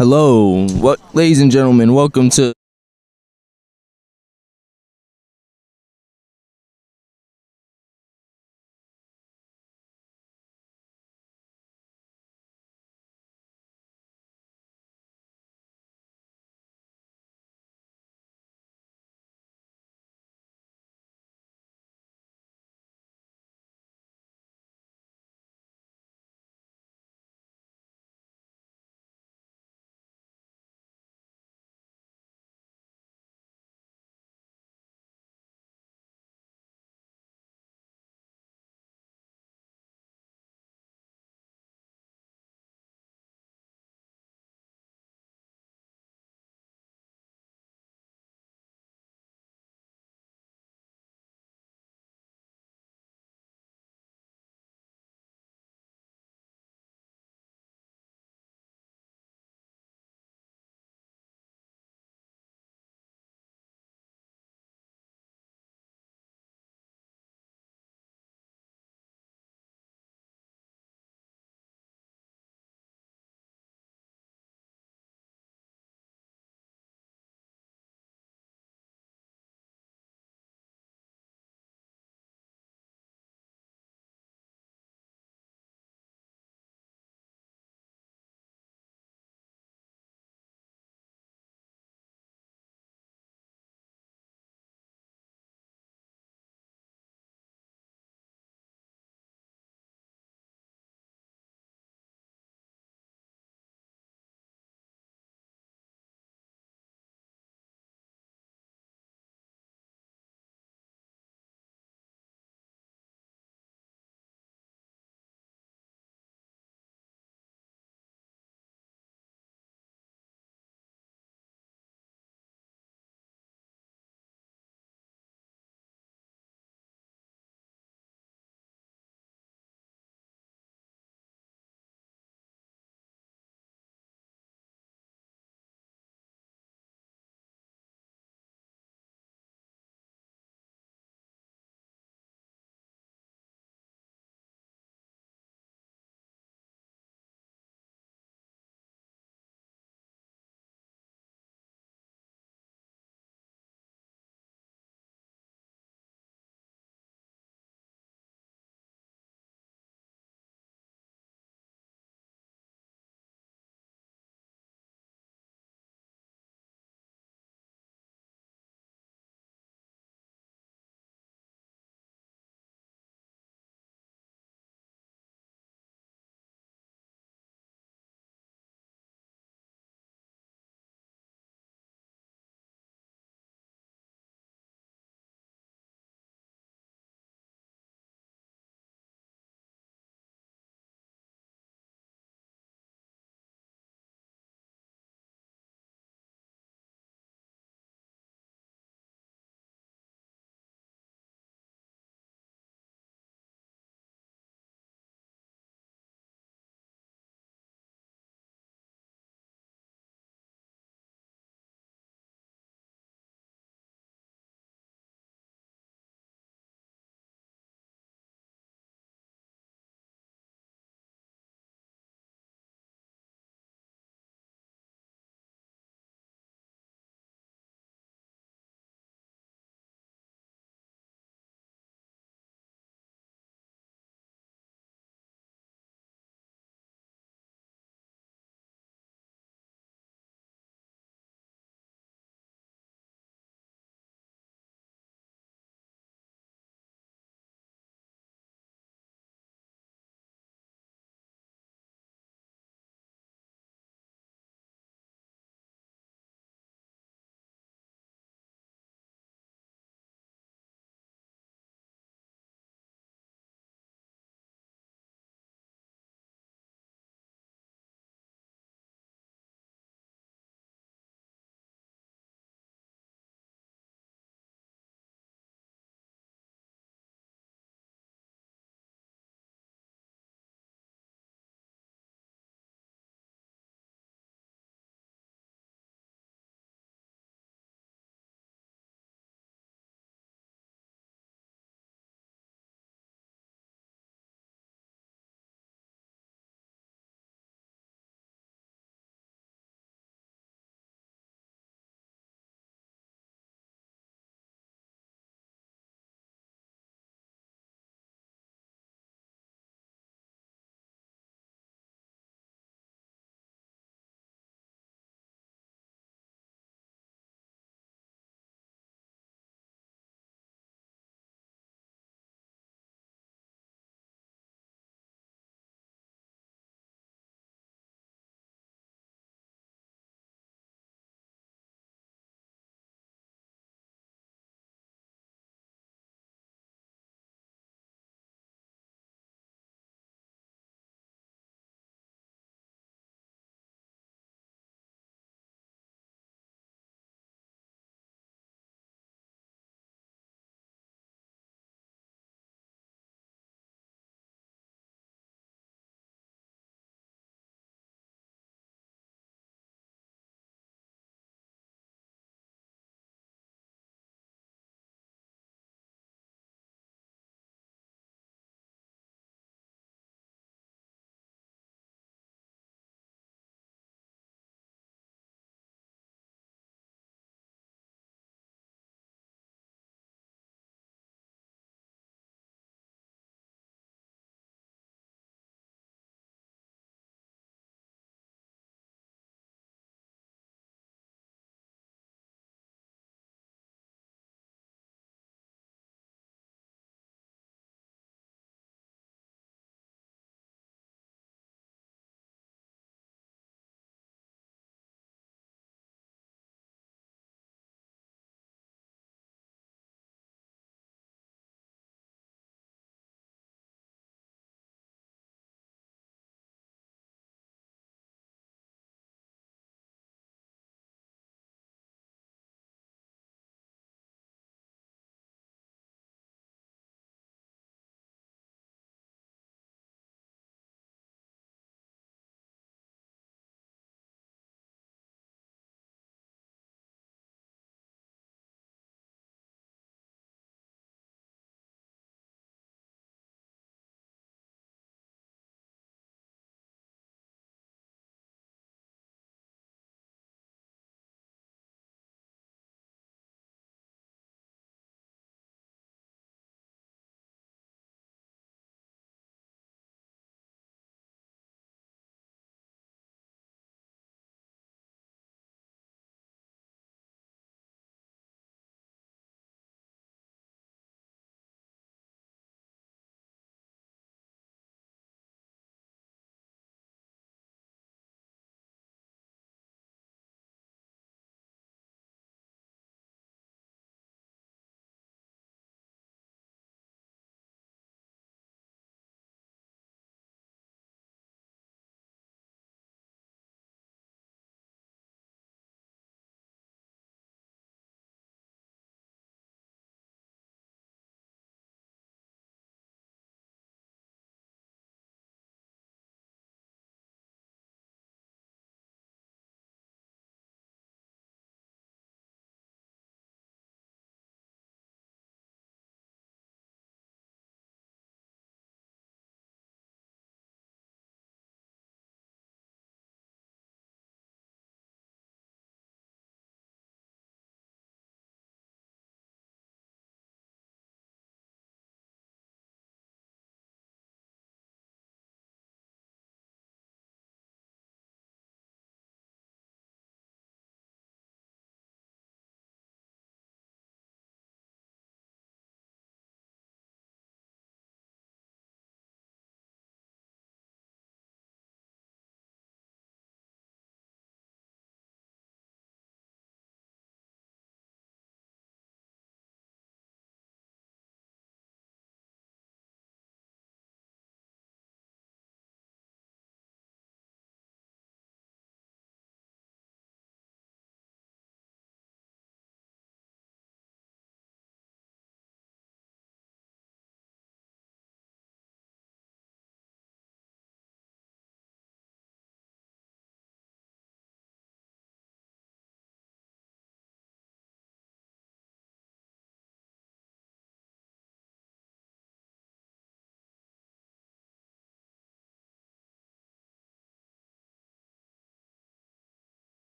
Hello, ladies and gentlemen, welcome to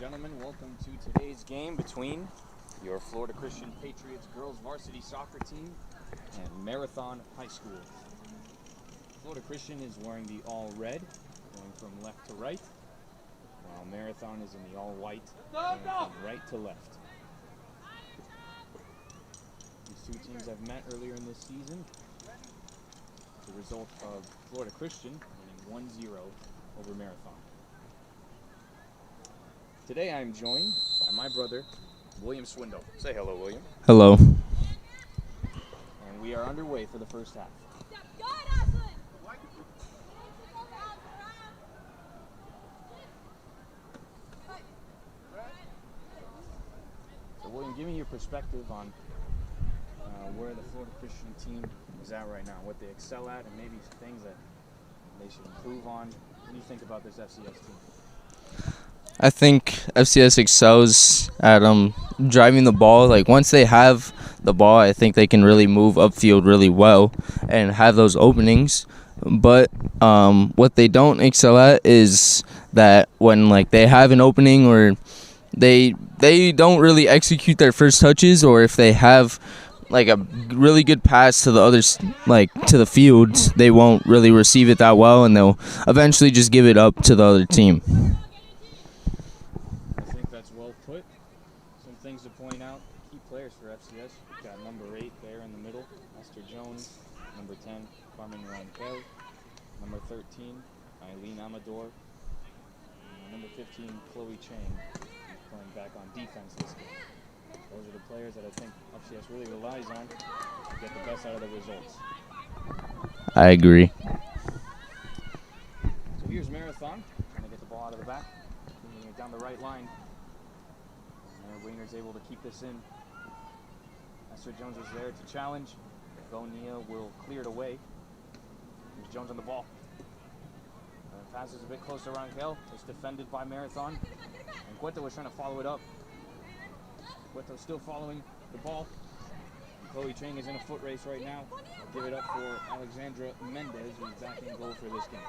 gentlemen, welcome to today's game between your Florida Christian Patriots girls varsity soccer team and Marathon High School. Florida Christian is wearing the all red, going from left to right, while Marathon is in the all white, going from right to left. These two teams have met earlier in this season. The result of Florida Christian winning 1-0 over Marathon. Today I am joined by my brother, William Swindle. Say hello, William. Hello. And we are underway for the first half. So William, give me your perspective on where the Florida Christian team is at right now, what they excel at, and maybe things that they should improve on. What do you think about this FCS team? I think FCS excels at driving the ball. Like, once they have the ball, I think they can really move upfield really well and have those openings. But what they don't excel at is that when they have an opening, or they don't really execute their first touches, or if they have a really good pass to the others, to the fields, they won't really receive it that well, and they'll eventually just give it up to the other team. I think that's well put. Some things to point out. Key players for FCS. We've got number 8 there in the middle, Esther Jones. Number 10, Carmen Ronquel. Number 13, Eileen Amador. Number 15, Chloe Chang, who's playing back on defense this game. Those are the players that I think FCS really relies on to get the best out of the results. I agree. So here's Marathon, trying to get the ball out of the back, moving it down the right line. And Wiener's able to keep this in. Esther Jones is there to challenge. Bonia will clear it away. Here's Jones on the ball. Passes a bit close to Ronquel. It's defended by Marathon. And Cueto was trying to follow it up. Cueto still following the ball. And Chloe Chang is in a foot race right now. I'll give it up for Alexandra Mendez, who's back in goal for this game.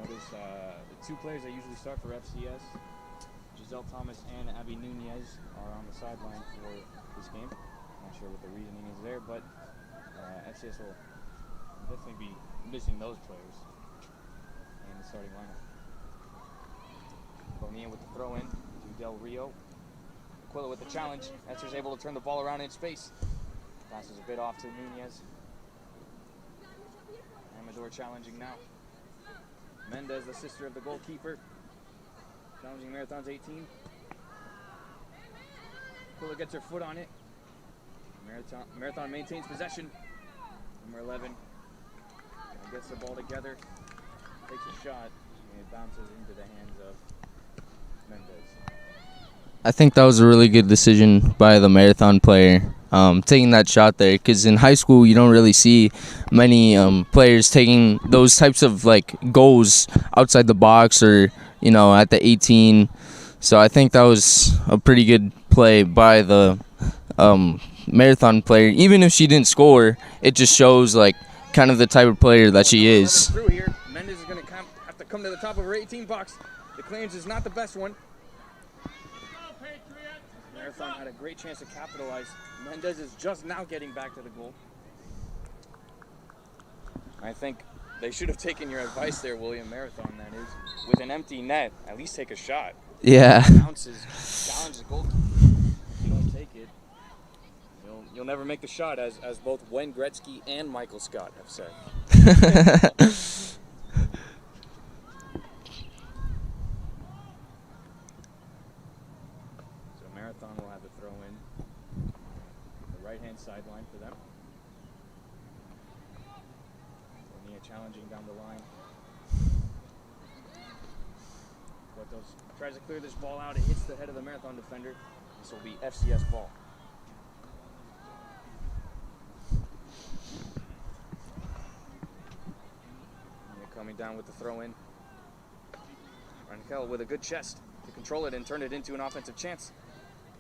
Notice the two players that usually start for FCS, Giselle Thomas and Abby Nunez, are on the sideline for this game. Not sure what the reasoning is there, but FCS will definitely be missing those players in the starting lineup. Bonilla with the throw in to Del Rio. Aquila with the challenge. Esther's able to turn the ball around in space. Passes a bit off to Nunez. Amador challenging now. Mendez, the sister of the goalkeeper, challenging Marathon's 18. Aquila gets her foot on it. Marathon maintains possession. Number 11 gets the ball together, takes a shot, and it bounces into the hands of Mendez. I think that was a really good decision by the Marathon player, taking that shot there, because in high school you don't really see many players taking those types of goals outside the box, or at the 18. So I think that was a pretty good play by the Marathon player. Even if she didn't score, it just shows kind of the type of player that she is. Through here, Mendez is going to have to come to the top of her 18 box. The clearance is not the best one. Marathon had a great chance to capitalize. Mendez is just now getting back to the goal. I think they should have taken your advice there, William. Marathon, that is. With an empty net, at least take a shot. Yeah. Bounces, challenge the goalkeeper. If you don't take it, you'll never make the shot, as both Wayne Gretzky and Michael Scott have said. So Marathon will have to throw in the right-hand sideline for them. Bonilla challenging down the line. Cueto tries to clear this ball out. It hits the head of the Marathon defender. This will be FCS ball. Coming down with the throw-in. Ronquel with a good chest to control it and turn it into an offensive chance.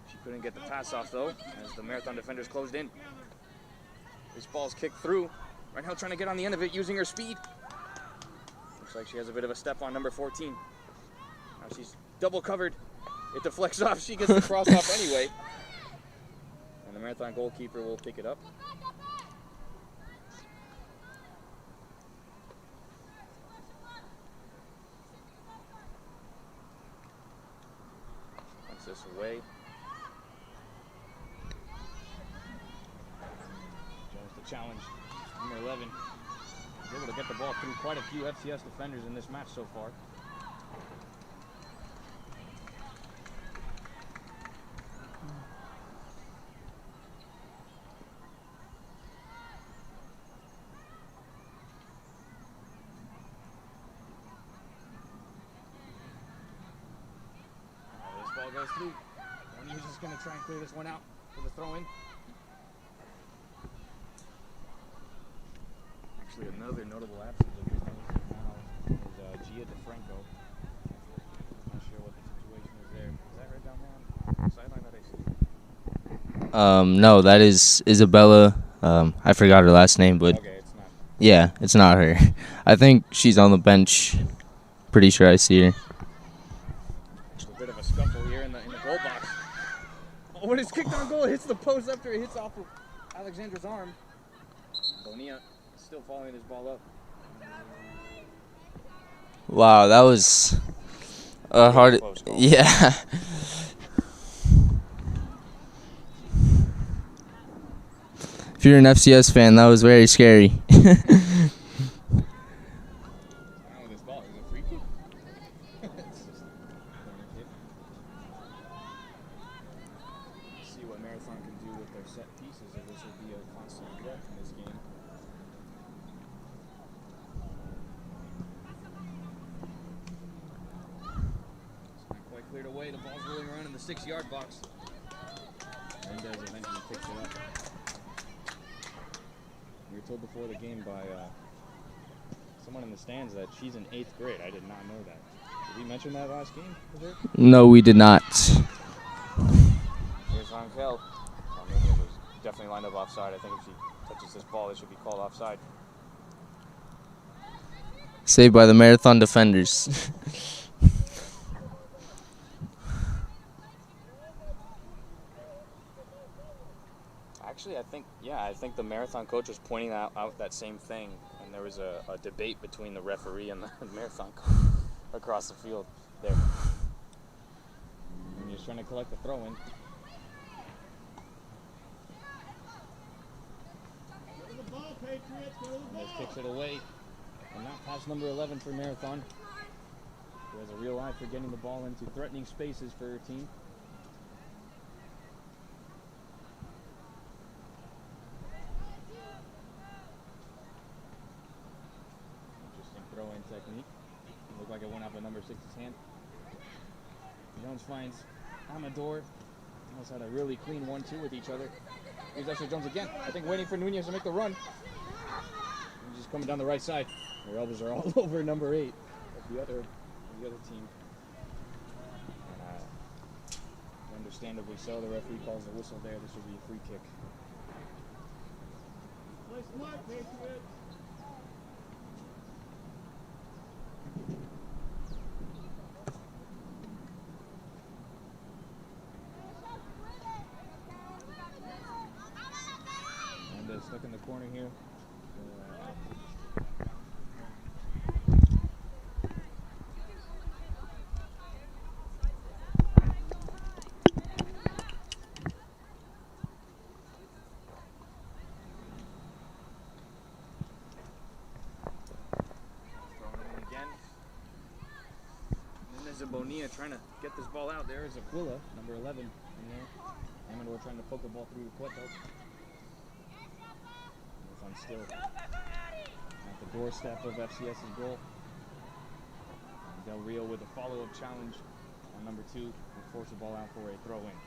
She couldn't get the pass off, though, as the Marathon defenders closed in. This ball's kicked through. Ronquel trying to get on the end of it using her speed. Looks like she has a bit of a step on number 14. Now she's double covered. It deflects off. She gets the cross off anyway. And the Marathon goalkeeper will pick it up. Puts this away. Jones to challenge. Number 11. He's able to get the ball through quite a few FCS defenders in this match so far. This ball goes through. And he's just going to try and clear this one out for the throw-in. Actually, another notable absence of this team now is Gia DeFranco. Not sure what the situation is there. Is that right down there on the sideline that I see? No, that is Isabella. I forgot her last name, but Okay, it's not. yeah, it's not her. I think she's on the bench. Pretty sure I see her. A bit of a scuffle here in the goal box. Oh, when it's kicked on goal, it hits the post after it hits off of Alexandra's arm. Bonilla still following this ball up. Wow, that was a hard. Close goal. Yeah. If you're an FCS fan, that was very scary. Now with this ball, is it a free kick? It's just a corner kick. Let's see what Marathon can do with their set pieces, if this will be a constant threat in this game. It's not quite cleared away. The ball's rolling around in the 6-yard box. Mendez eventually picks it up. We were told before the game by someone in the stands that she's in 8th grade. I did not know that. Did we mention that last game with her? No, we did not. Here's Ronkel. Armenia was definitely lined up offside. I think if she touches this ball, it should be called offside. Saved by the Marathon defenders. Actually, I think the Marathon coach was pointing out that same thing, and there was a debate between the referee and the Marathon coach across the field there. And he's trying to collect the throw-in. Just kicks it away, and not past number 11 for Marathon, who has a real eye for getting the ball into threatening spaces for her team. Interesting throw-in technique. Looked like it went off of number 6's hand. Jones finds Amador. Almost had a really clean 1-2 with each other. Here's Esther Jones again. I think waiting for Nunez to make the run. He's just coming down the right side. Their elbows are all over number 8 of the other team. And understandably so, the referee calls the whistle there. This will be a free kick. Nice work, Patriots. Stuck in the corner here. Bonilla trying to get this ball out. There is Aquila, number 11, in there. Amador trying to poke the ball through the Cueto. On still at the doorstep of FCS's goal. And Del Rio with a follow-up challenge on number 2 will force the ball out for a throw-in.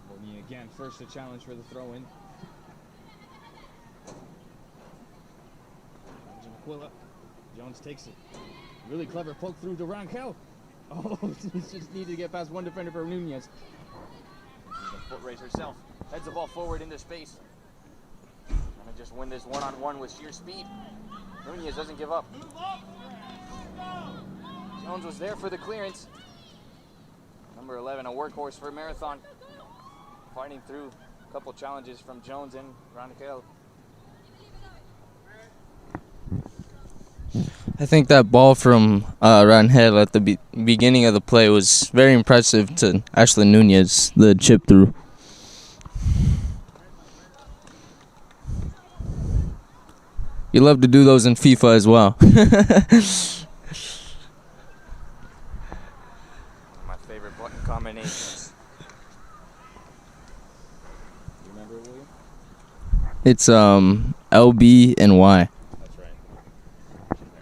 Bonilla again, first to challenge for the throw-in. Aquila. Jones takes it. Really clever poke through to Ronkel. Oh, he's just needed to get past one defender for Nunez. She's a foot race herself. Heads the ball forward into space. And Gonna just win this one-on-one with sheer speed. Nunez doesn't give up. Jones was there for the clearance. Number 11, a workhorse for Marathon. Fighting through a couple challenges from Jones and Rangel. I think that ball from Rangel at the beginning of the play was very impressive to Ashley Nunez, the chip through. You love to do those in FIFA as well. My favorite button combinations. You remember it, William? It's LB and Y. That's right.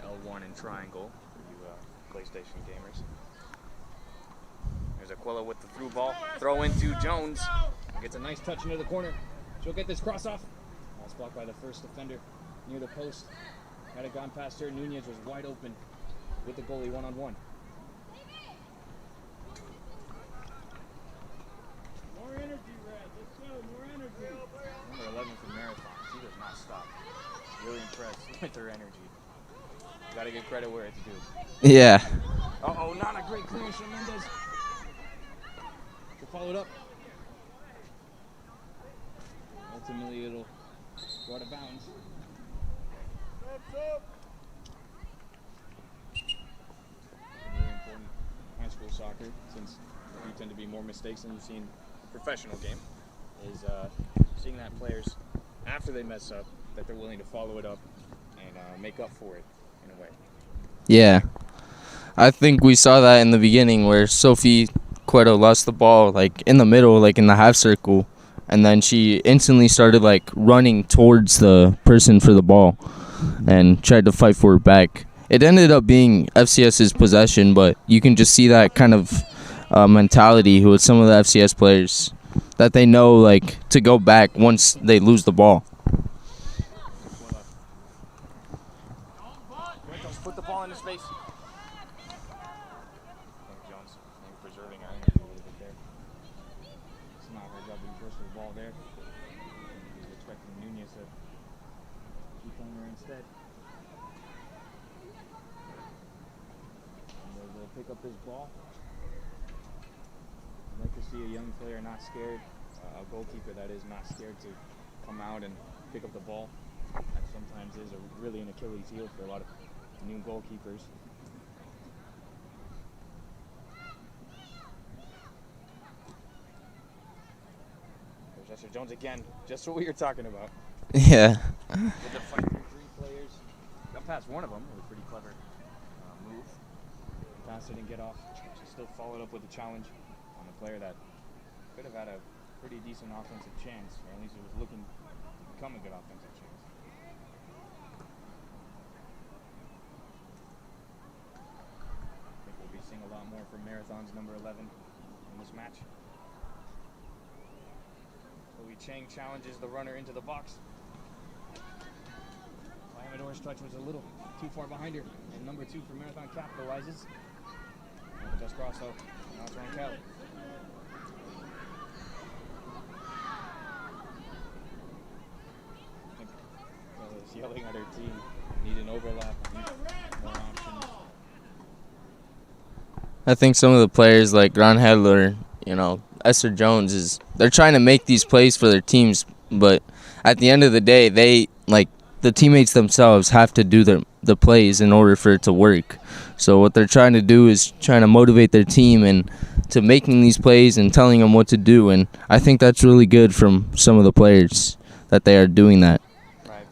L1 and triangle for you PlayStation gamers. There's Aquila with the through ball. Throw into Jones. Gets a nice touch into the corner. She'll get this cross off. That's blocked by the first defender near the post. Had it gone past her, Nunez was wide open with the goalie one-on-one. More energy, Red. Let's go. More energy. Number 11 for Marathon. She does not stop. Really impressed with her energy. Gotta give credit where it's due. Yeah. Uh-oh, not a great clearance from Mendez. She followed up. Ultimately, it'll go out of bounds. Really important high school soccer, since you tend to be more mistakes than you see in a professional game, is seeing that players, after they mess up, that they're willing to follow it up and make up for it in a way. Yeah. I think we saw that in the beginning where Sophie Cueto lost the ball like in the middle, like in the half circle, and then she instantly started like running towards the person for the ball and tried to fight for it back. It ended up being FCS's possession, but you can just see that kind of mentality with some of the FCS players, that they know like to go back once they lose the ball. Put the ball into space. Jones preserving our energy a little bit there. It's not her job being close to the ball there. He's expecting Nunez to keep playing her instead. And they'll pick up this ball. I'd like to see a young player not scared, a goalkeeper that is not scared to come out and pick up the ball. That sometimes is really an Achilles heel for a lot of new goalkeepers. There's Esther Jones again, just what we were talking about. Yeah. With the fight through three players. Got past one of them, it was a pretty clever move. Passed it and get off. She still followed up with a challenge on a player that could have had a pretty decent offensive chance, or at least it was looking to become a good offensive chance. I think we'll be seeing a lot more from Marathon's number 11 in this match. Chloe Chang challenges the runner into the box. Amador's touch was a little too far behind her, and number 2 for Marathon capitalizes. And the best cross though. Now it's Rangel. I think is yelling at her team. Need an overlap, need more options. I think some of the players like Rangel or, Esther Jones, they're trying to make these plays for their teams, but at the end of the day, the teammates themselves have to do the plays in order for it to work. So what they're trying to do is trying to motivate their team and to making these plays and telling them what to do, and I think that's really good from some of the players that they are doing that. Right,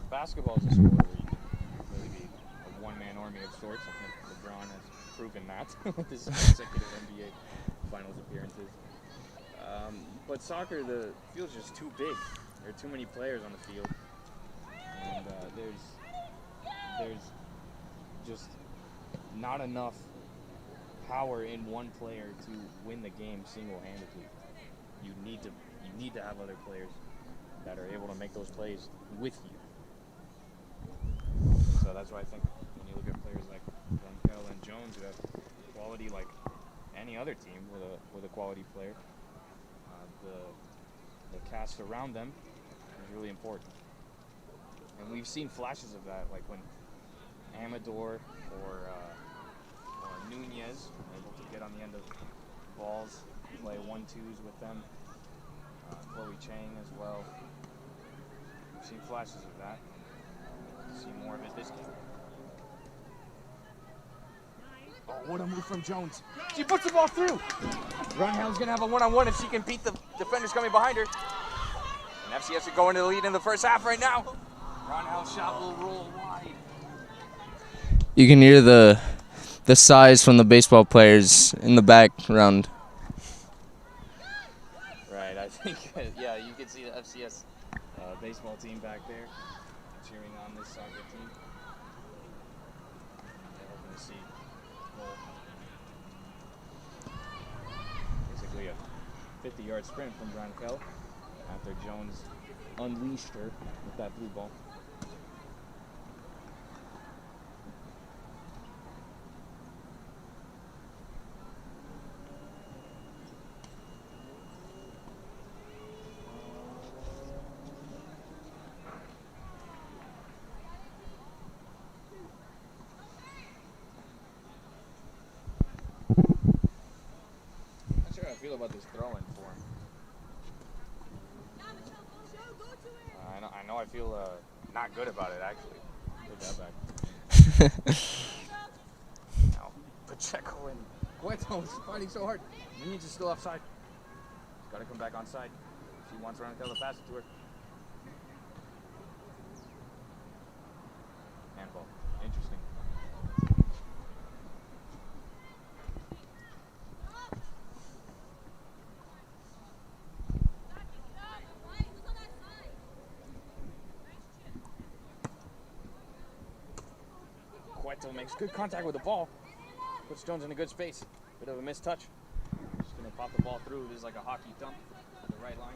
basketball is a sport where you can really be a one-man army of sorts. I think LeBron has proven that with his consecutive NBA Finals appearances. But soccer, the field's just too big. There are too many players on the field, and there's just not enough power in one player to win the game single-handedly. You need to have other players that are able to make those plays with you. So that's why I think when you look at players like Rangel and Jones, who have quality like any other team with a quality player, the cast around them is really important. And we've seen flashes of that, like when Amador or Nunez were able to get on the end of balls, play 1-2s with them. Chloe Chang as well. We've seen flashes of that. We'll see more of it this game. Oh, what a move from Jones. She puts the ball through. Runhell's going to have a one-on-one if she can beat the defenders coming behind her. And FCS are going to the lead in the first half right now. Runhell's shot will roll wide. You can hear the sighs from the baseball players in the background. Right, I think, yeah, you can see the FCS baseball team back there cheering on this soccer team. They're hoping to see basically a 50-yard sprint from Brankel after Jones unleashed her with that through ball. Not sure how I feel about this throw-in for him. I know I feel not good about it, actually. Take that back. Now, Pacheco and Cueto's fighting so hard. Nunez is still offside. She's got to come back onside. She wants Ronquillo to pass it to her. Handball. Interesting. Cueto makes good contact with the ball. Puts Jones in a good space. Bit of a missed touch. Just going to pop the ball through. This is like a hockey dump to the right line.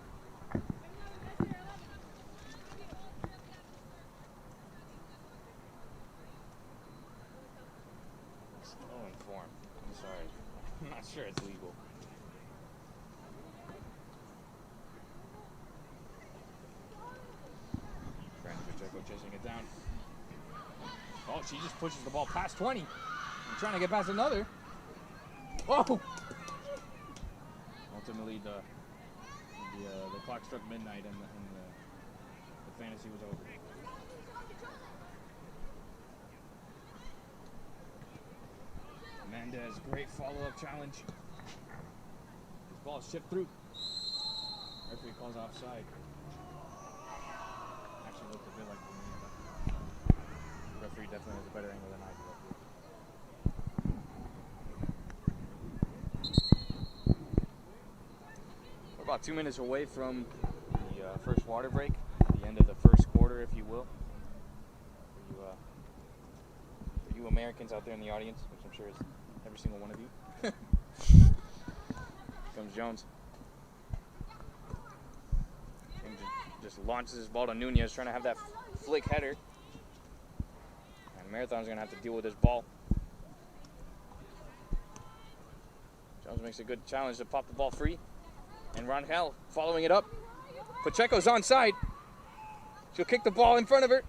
Still in form. I'm sorry. I'm not sure it's legal. Brandon Pacheco chasing it down. Oh, she just pushes the ball past 20. I'm trying to get past another. Oh! Ultimately, the clock struck midnight and the fantasy was over. Mendez, great follow-up challenge. This ball is chipped through. Referee calls offside. Actually looked a bit like the referee definitely has a better angle than I do. We're about 2 minutes away from the first water break, the end of the first quarter, if you will. For you Americans out there in the audience, which I'm sure is every single one of you. Comes Jones. And just launches his ball to Nunez, trying to have that flick header. And Marathon's going to have to deal with this ball. Jones makes a good challenge to pop the ball free. And Ronhell following it up. Pacheco's onside. She'll kick the ball in front of her.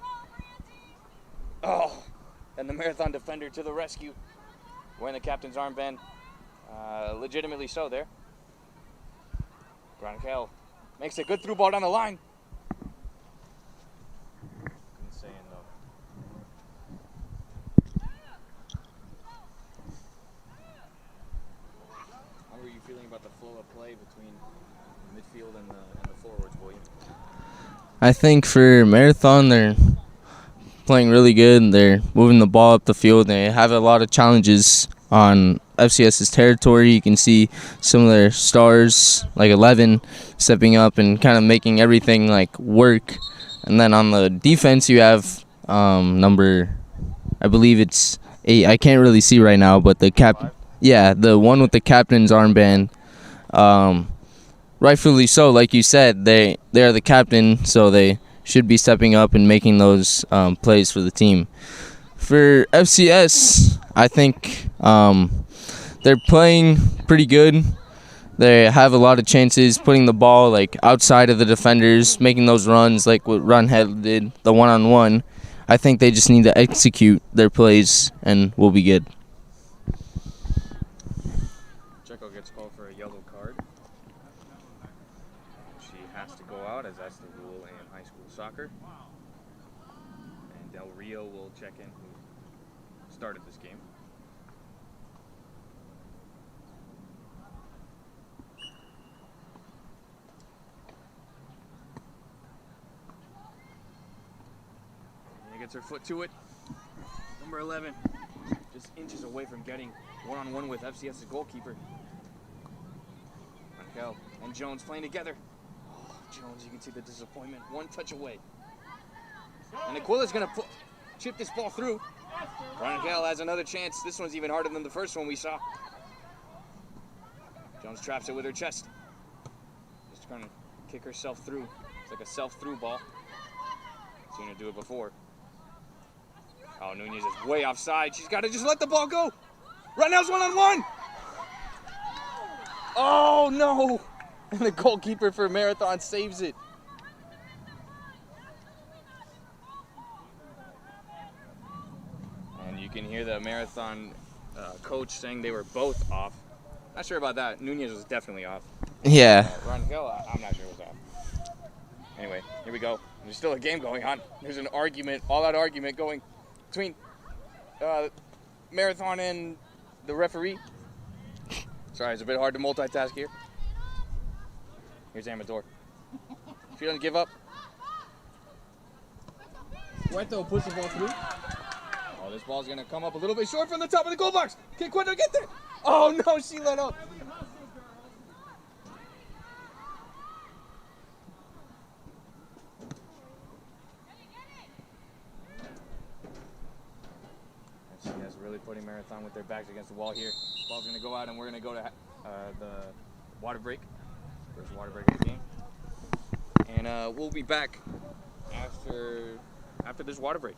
Oh, and the Marathon defender to the rescue. Wearing the captain's armband. Legitimately so there. Ronhell makes a good through ball down the line. Insane though. How are you feeling about the flow of play between the midfield and the forwards, William? I think for Marathon, they're playing really good. They're moving the ball up the field. They have a lot of challenges on FCS's territory. You can see some of their stars, like 11, stepping up and kind of making everything like work. And then on the defense, you have number, I believe it's 8. I can't really see right now, but the the one with the captain's armband. Rightfully so, like you said, they are the captain, so they should be stepping up and making those plays for the team. For FCS, I think they're playing pretty good. They have a lot of chances putting the ball like outside of the defenders, making those runs like what Runhead did, the one-on-one. I think they just need to execute their plays and we'll be good. Checo gets called for a yellow card. She has to go out, as that's the rule in high school soccer. And Del Rio will check in, who started this game. She gets her foot to it. Number 11, just inches away from getting one-on-one with FCS's goalkeeper. Raquel and Jones playing together. Oh, Jones, you can see the disappointment. One touch away. And Aquila's going to chip this ball through. Raquel has another chance. This one's even harder than the first one we saw. Jones traps it with her chest. Just trying to kick herself through. It's like a self-through ball. Seen her do it before. Oh, Nunez is way offside. She's got to just let the ball go. Raquel's one-on-one. Oh, no. And the goalkeeper for Marathon saves it. And you can hear the Marathon coach saying they were both off. Not sure about that. Nunez was definitely off. Yeah. Raquel, I'm not sure was off. Anyway, here we go. There's still a game going on. There's an argument, all-out argument going between Marathon and the referee. Sorry, it's a bit hard to multitask here. Here's Amador. She doesn't give up. Cueto puts the ball through. Oh, this ball's going to come up a little bit short from the top of the goal box. Can Cueto get there? Oh, no, she let up. FCS really putting Marathon with their backs against the wall here. Ball's going to go out, and we're going to go to the water break. First water break of the game. And we'll be back after this water break.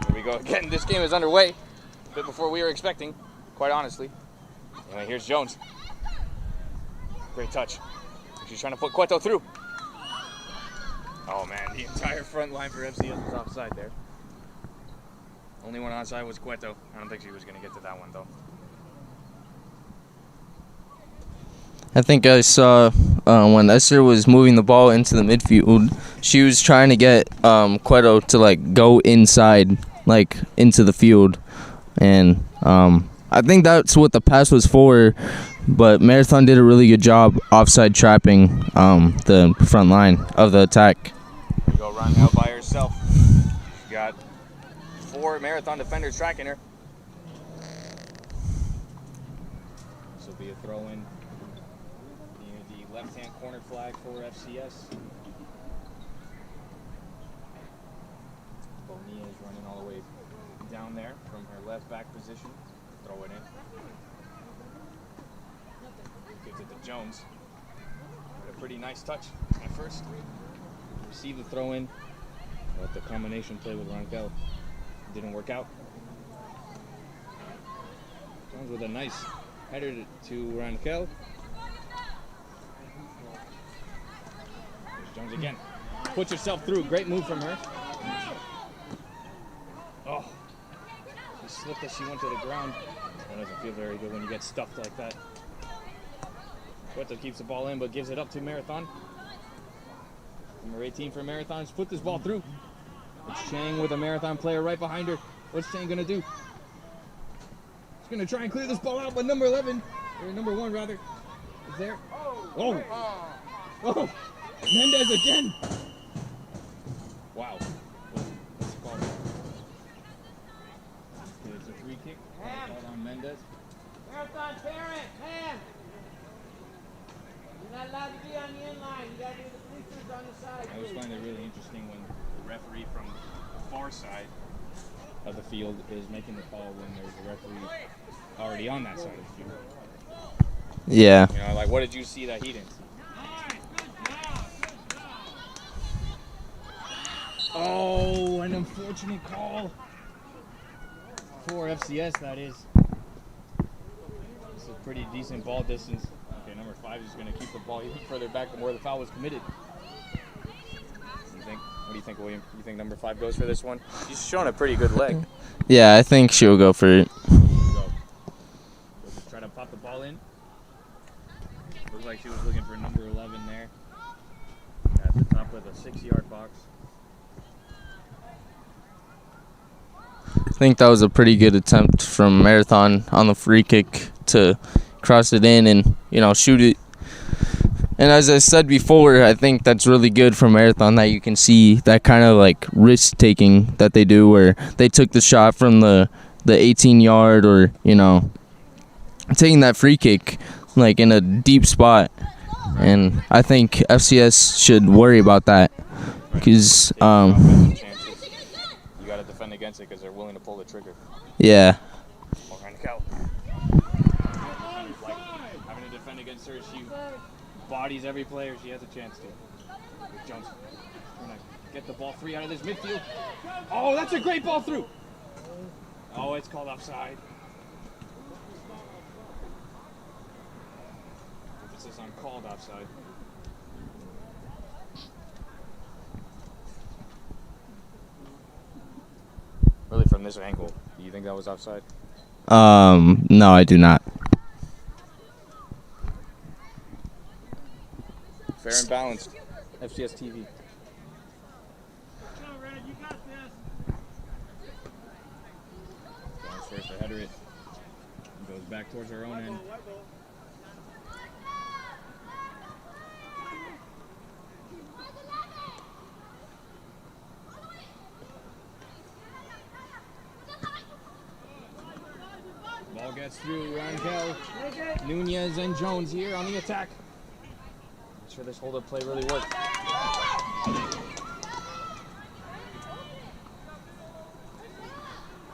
Here we go again. This game is underway. A bit before we were expecting, quite honestly. Anyway, here's Jones. Great touch. She's trying to put Cueto through. Oh man, the entire front line for FCS was offside there. Only one onside was Cueto. I don't think she was going to get to that one though. I think I saw when Esther was moving the ball into the midfield, she was trying to get Cueto to like go inside, like into the field, and I think that's what the pass was for. But Marathon did a really good job offside trapping the front line of the attack. Here we go, running out by herself. She got 4 Marathon defenders tracking her. This will be a throw-in near the left-hand corner flag for FCS. Bonilla is running all the way down there from her left back position. Throw it in. Gives it to Jones. A pretty nice touch at first. Receive the throw in, but the combination play with Ronkel didn't work out. Jones with a nice header to Ronkel. Jones again. Puts herself through. Great move from her. Oh. She slipped as she went to the ground. That doesn't feel very good when you get stuffed like that. Puerto keeps the ball in but gives it up to Marathon. Number 18 for Marathon. Put this ball through. It's Chang with a Marathon player right behind her. What's Chang going to do? She's going to try and clear this ball out, but number 11, or number 1 rather, is there. Oh! Oh! Mendez again! Wow. What's it called? It's a free kick. Called on Mendez. Marathon parent, man! You're not allowed to be on the inline. You gotta do the bleachers on the side. I always find it really interesting when the referee from the far side of the field is making the call when there's a referee already on that side of the field. Yeah. You know, like, what did you see that he didn't see? Oh, an unfortunate call for FCS, that is. This is a pretty decent ball distance. Okay, number 5 is going to keep the ball even further back than where the foul was committed. What do you think, William? You think number 5 goes for this one? She's showing a pretty good leg. Yeah, I think she'll go for it. Go. We'll just try to pop the ball in. Looks like she was looking for number 11 there. At the top of the 6-yard box. I think that was a pretty good attempt from Marathon on the free kick to cross it in and, shoot it. And as I said before, I think that's really good for Marathon that you can see that kind of like risk taking that they do where they took the shot from the 18-yard or, taking that free kick like in a deep spot. And I think FCS should worry about that because you got to defend against it because they're willing to pull the trigger. Yeah. Having to defend against her, she bodies every player she has a chance to. Jones trying to get the ball free out of this midfield. Oh, that's a great ball through. Oh, it's called offside. Emphasis on called offside. Really, from this angle, do you think that was offside? No, I do not. Fair and balanced. FCS TV. Go, Red, you got this. Jones first to header it. Goes back towards her own end. Ball gets through. Rangel, Nunez, and Jones here on the attack. Not sure this hold-up play really worked.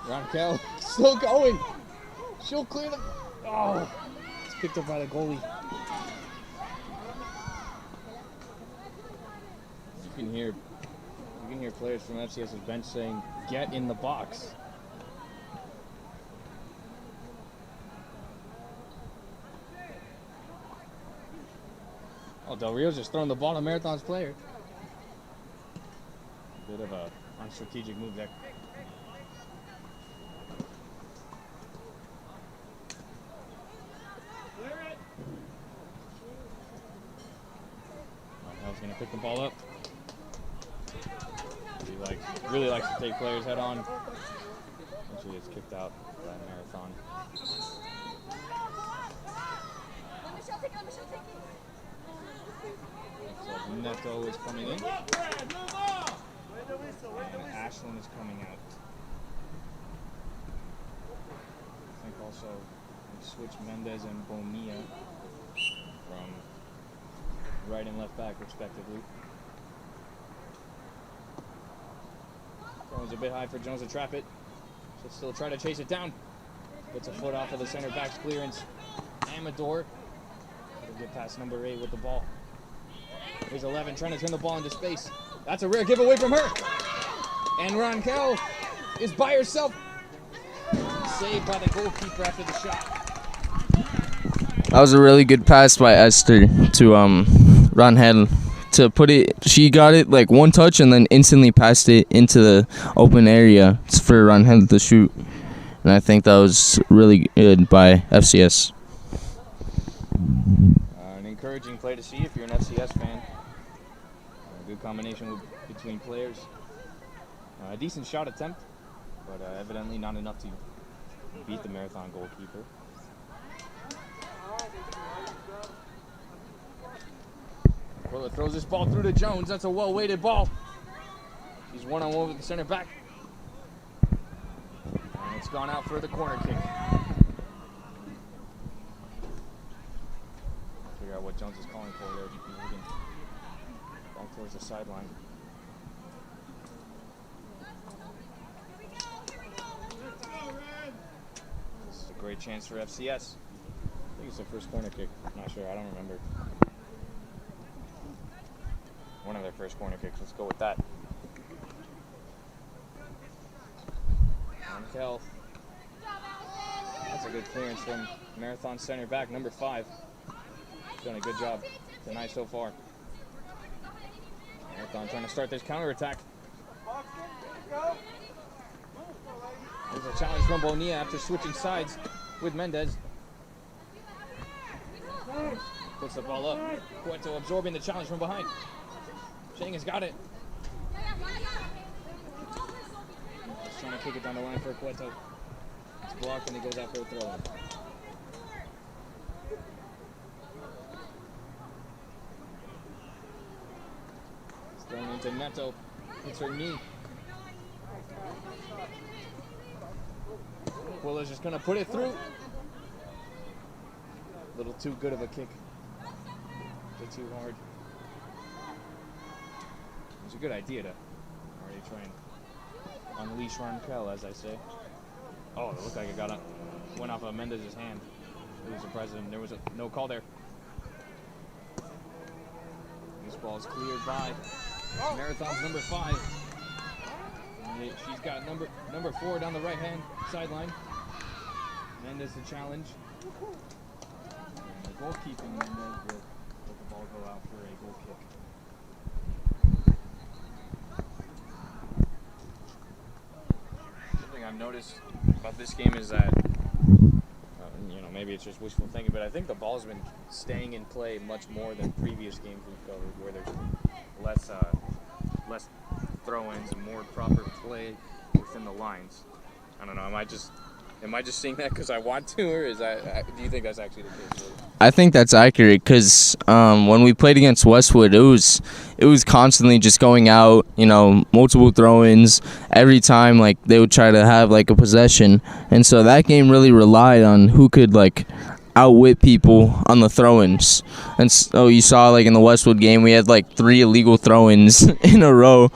Rangel still going. She'll clear the. Oh, it's picked up by the goalie. You can hear players from FCS's bench saying, "Get in the box." Oh, Del Rio's just throwing the ball to Marathon's player. A bit of a unstrategic move there. Ranghel's going to pick the ball up. He really likes to take players head on. Eventually it's kicked out by Marathon. Neto is coming in. And Ashland is coming out. I think also we switch Mendez and Bonilla from right and left back respectively. Throws a bit high for Jones to trap it. Should still try to chase it down. Gets a foot off of the center back's clearance. Amador will get past number 8 with the ball. Here's 11 trying to turn the ball into space. That's a rare giveaway from her. And Ronkel is by herself. Saved by the goalkeeper after the shot. That was a really good pass by Esther to Ronhel to put it. She got it like one touch and then instantly passed it into the open area for Ronhel to shoot. And I think that was really good by FCS. An encouraging play to see if you're an FCS fan. A good combination between players. A decent shot attempt, but evidently not enough to beat the Marathon goalkeeper. Aquila throws this ball through to Jones. That's a well-weighted ball. He's one-on-one with the center back. And it's gone out for the corner kick. Figure out what Jones is calling for there. He's moving ball towards the sideline. This is a great chance for FCS. I think it's the first corner kick. I'm not sure. I don't remember. One of their first corner kicks. Let's go with that. Ronkel. That's a good clearance from Marathon center back, number 5. He's done a good job tonight so far. Marathon trying to start this counterattack. There's a challenge from Bonilla after switching sides with Mendez. Puts the ball up. Cueto absorbing the challenge from behind. Shang has got it. Just trying to kick it down the line for Cueto. It's blocked and he goes out for a throw. It's thrown into Neto. Hits her knee. Aquila's just going to put it through. A little too good of a kick. A bit too hard. It's a good idea to already try and unleash Ronkel, as I say. Oh, it looked like it went off of Mendez's hand. It was surprising. There was no call there. This ball is cleared by Marathon's number 5. She's got number 4 down the right-hand sideline. Mendez the challenge. And the goalkeeping Mendez will let the ball go out for a goal kick. Something I've noticed about this game is that, maybe it's just wishful thinking, but I think the ball's been staying in play much more than previous games we've covered, where there's less throw-ins and more proper play within the lines. I don't know. Am I just seeing that because I want to, or do you think that's actually the case? I think that's accurate because when we played against Westwood, it was constantly just going out, multiple throw-ins every time. Like they would try to have like a possession, and so that game really relied on who could like outwit people on the throw-ins. And so you saw like in the Westwood game, we had like 3 illegal throw-ins in a row,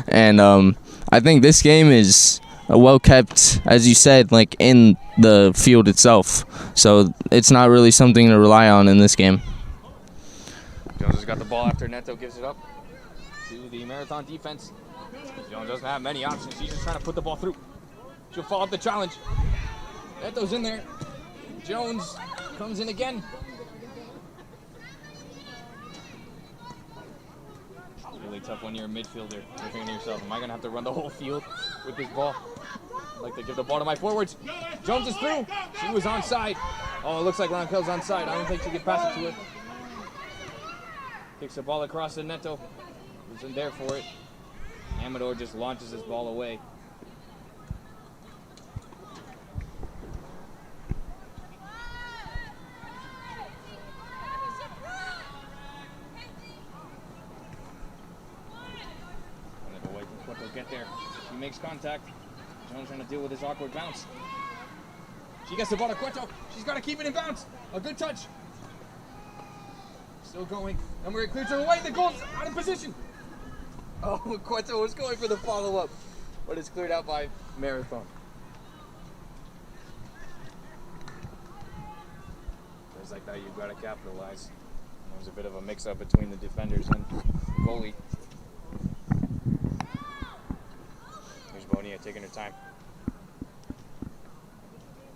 and I think this game is well kept, as you said, like in the field itself. So it's not really something to rely on in this game. Jones has got the ball after Neto gives it up to the Marathon defense. Jones doesn't have many options. She's just trying to put the ball through. She'll follow up the challenge. Neto's in there. Jones comes in again. It's really tough when you're a midfielder. You're thinking to yourself, am I going to have to run the whole field with this ball? I'd like to give the ball to my forwards. Jones is through. She was onside. Oh, it looks like Ronkel's onside. I don't think she can pass it to it. Kicks the ball across to Neto. Who's in there for it. Amador just launches this ball away. Get there. She makes contact. Jones trying to deal with his awkward bounce. She gets the ball to Cueto. She's got to keep it in bounds. A good touch. Still going. Number 8 clears her away. The goal's out of position. Oh, Cueto was going for the follow-up. But it's cleared out by Marathon. Just like that, you've got to capitalize. There's a bit of a mix-up between the defenders and the goalie. Here's Bonilla taking her time.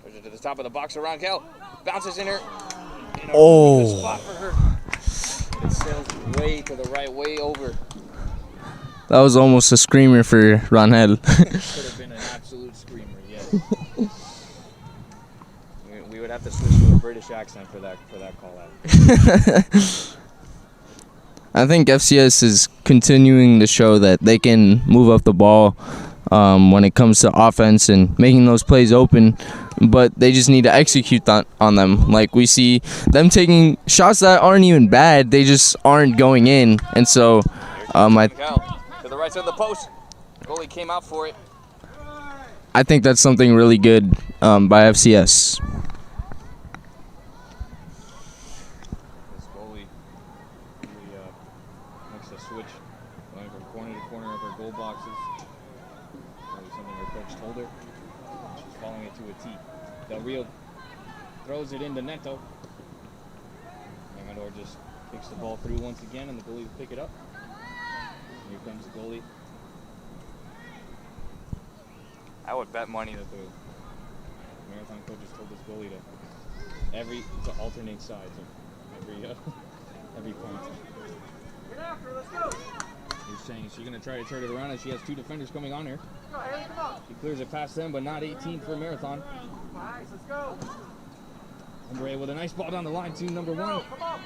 Push it to the top of the box around Kel. Bounces in her. In a really good spot for her. It sails way to the right, way over. That was almost a screamer for Rangel. Could have been an absolute screamer, yes. We would have to switch to a British accent for that call out. I think FCS is continuing to show that they can move up the ball when it comes to offense and making those plays open, but they just need to execute on them. Like, we see them taking shots that aren't even bad, they just aren't going in. And so to the right side of the post. Goalie came out for it. I think that's something really good by FCS. This goalie really makes a switch, going from corner to corner of her goal boxes. Probably something her coach told her. She's following it to a T. Del Rio throws it into Neto. Amador just kicks the ball through once again, and the goalie will pick it up. Here comes the goalie. I would bet money that the Marathon coaches told this goalie to alternate sides of every point. Get after, let's go. He's saying she's going to try to turn it around as she has two defenders coming on her. Go, Haley, come on. She clears it past them, but not 18 for Marathon. Nice, let's go. Number 8 with a nice ball down the line to number 1. Come on.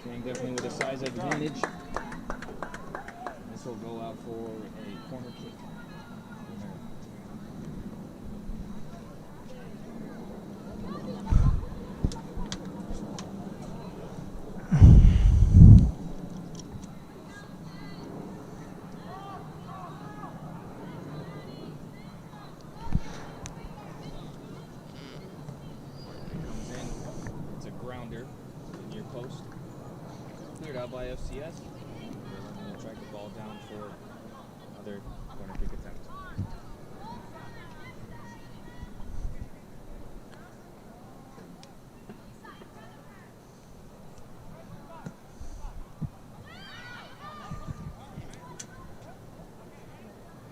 Playing definitely with a size advantage. This will go out for a corner kick. Comes in. It's a grounder near post. Cleared out by FCS. We'll track the ball down for another corner kick attempt.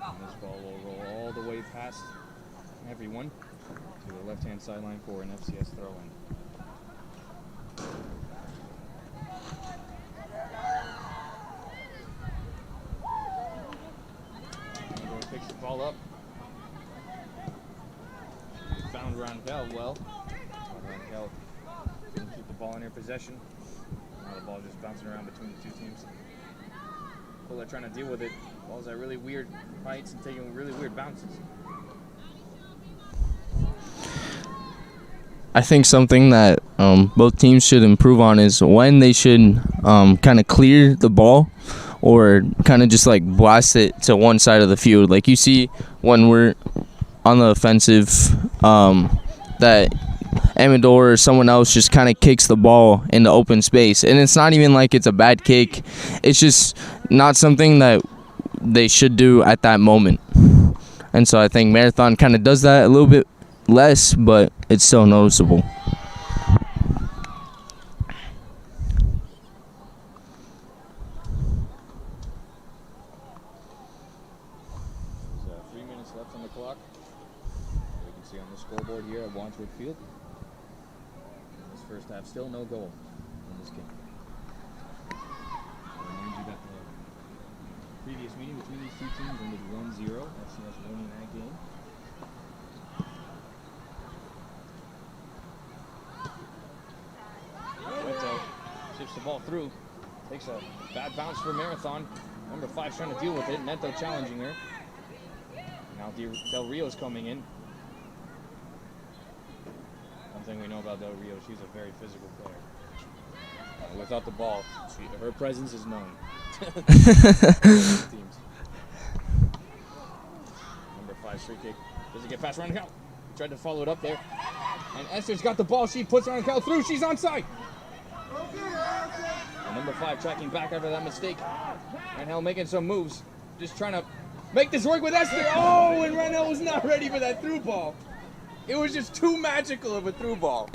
And this ball will roll all the way past everyone to the left-hand sideline for an FCS throw-in. Picks the ball up. She found Rangel well. Rangel couldn't keep the ball in her possession. Now the ball just bouncing around between the two teams. People are trying to deal with it. Balls at really weird heights and taking really weird bounces. I think something that both teams should improve on is when they should kind of clear the ball or kind of just like blast it to one side of the field. Like you see when we're on the offensive that Amador or someone else just kind of kicks the ball into open space. And it's not even like it's a bad kick. It's just not something that they should do at that moment. And so I think Marathon kind of does that a little bit less, but it's still noticeable. There's 3 minutes left on the clock. We can see on the scoreboard here at Wandsworth Field. In this first half, still no goal in this game. I remind you that the previous meeting between these two teams ended 1-0. FCS winning that game. Neto shifts the ball through. Takes a bad bounce for Marathon. Number 5's trying to deal with it. Neto challenging her. Now Del Rio's coming in. One thing we know about Del Rio, she's a very physical player. Without the ball, her presence is known. Teams. Number 5's free kick. Does it get past Rangel? Tried to follow it up there. And Esther's got the ball. She puts Rangel through. She's onside. And number 5 tracking back after that mistake. Ranhell making some moves, just trying to make this work with Esther. Oh, and Ranhell was not ready for that through ball. It was just too magical of a through ball.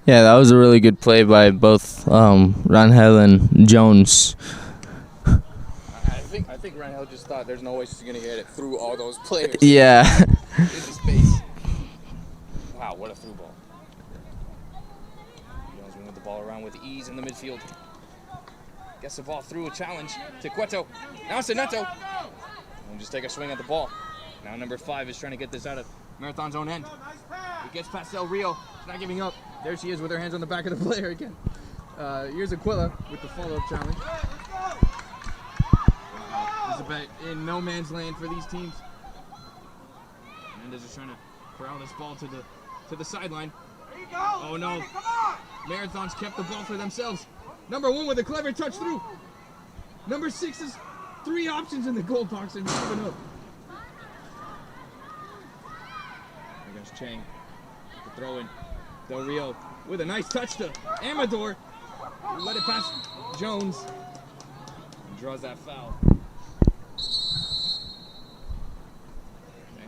Yeah, that was a really good play by both Ranhel and Jones. I think Ranhell just thought there's no way she's gonna get it through all those players. Yeah. Into space. Wow, what a through ball. Jones moving the ball around with ease in the midfield. Gets the ball through a challenge to Cueto. Now it's to Neto. And just take a swing at the ball. Now number 5 is trying to get this out of Marathon's own end. He gets past Del Rio. She's not giving up. There she is with her hands on the back of the player again. Here's Aquila with the follow-up challenge. This is a bet in no man's land for these teams. Mendez is trying to corral this ball to the sideline. Oh no. Marathon's kept the ball for themselves. Number 1 with a clever touch through. Number 6 is 3 options in the goal box and moving up. There goes Chang. The throw in. Del Rio with a nice touch to Amador. Let it pass Jones. And draws that foul. Okay.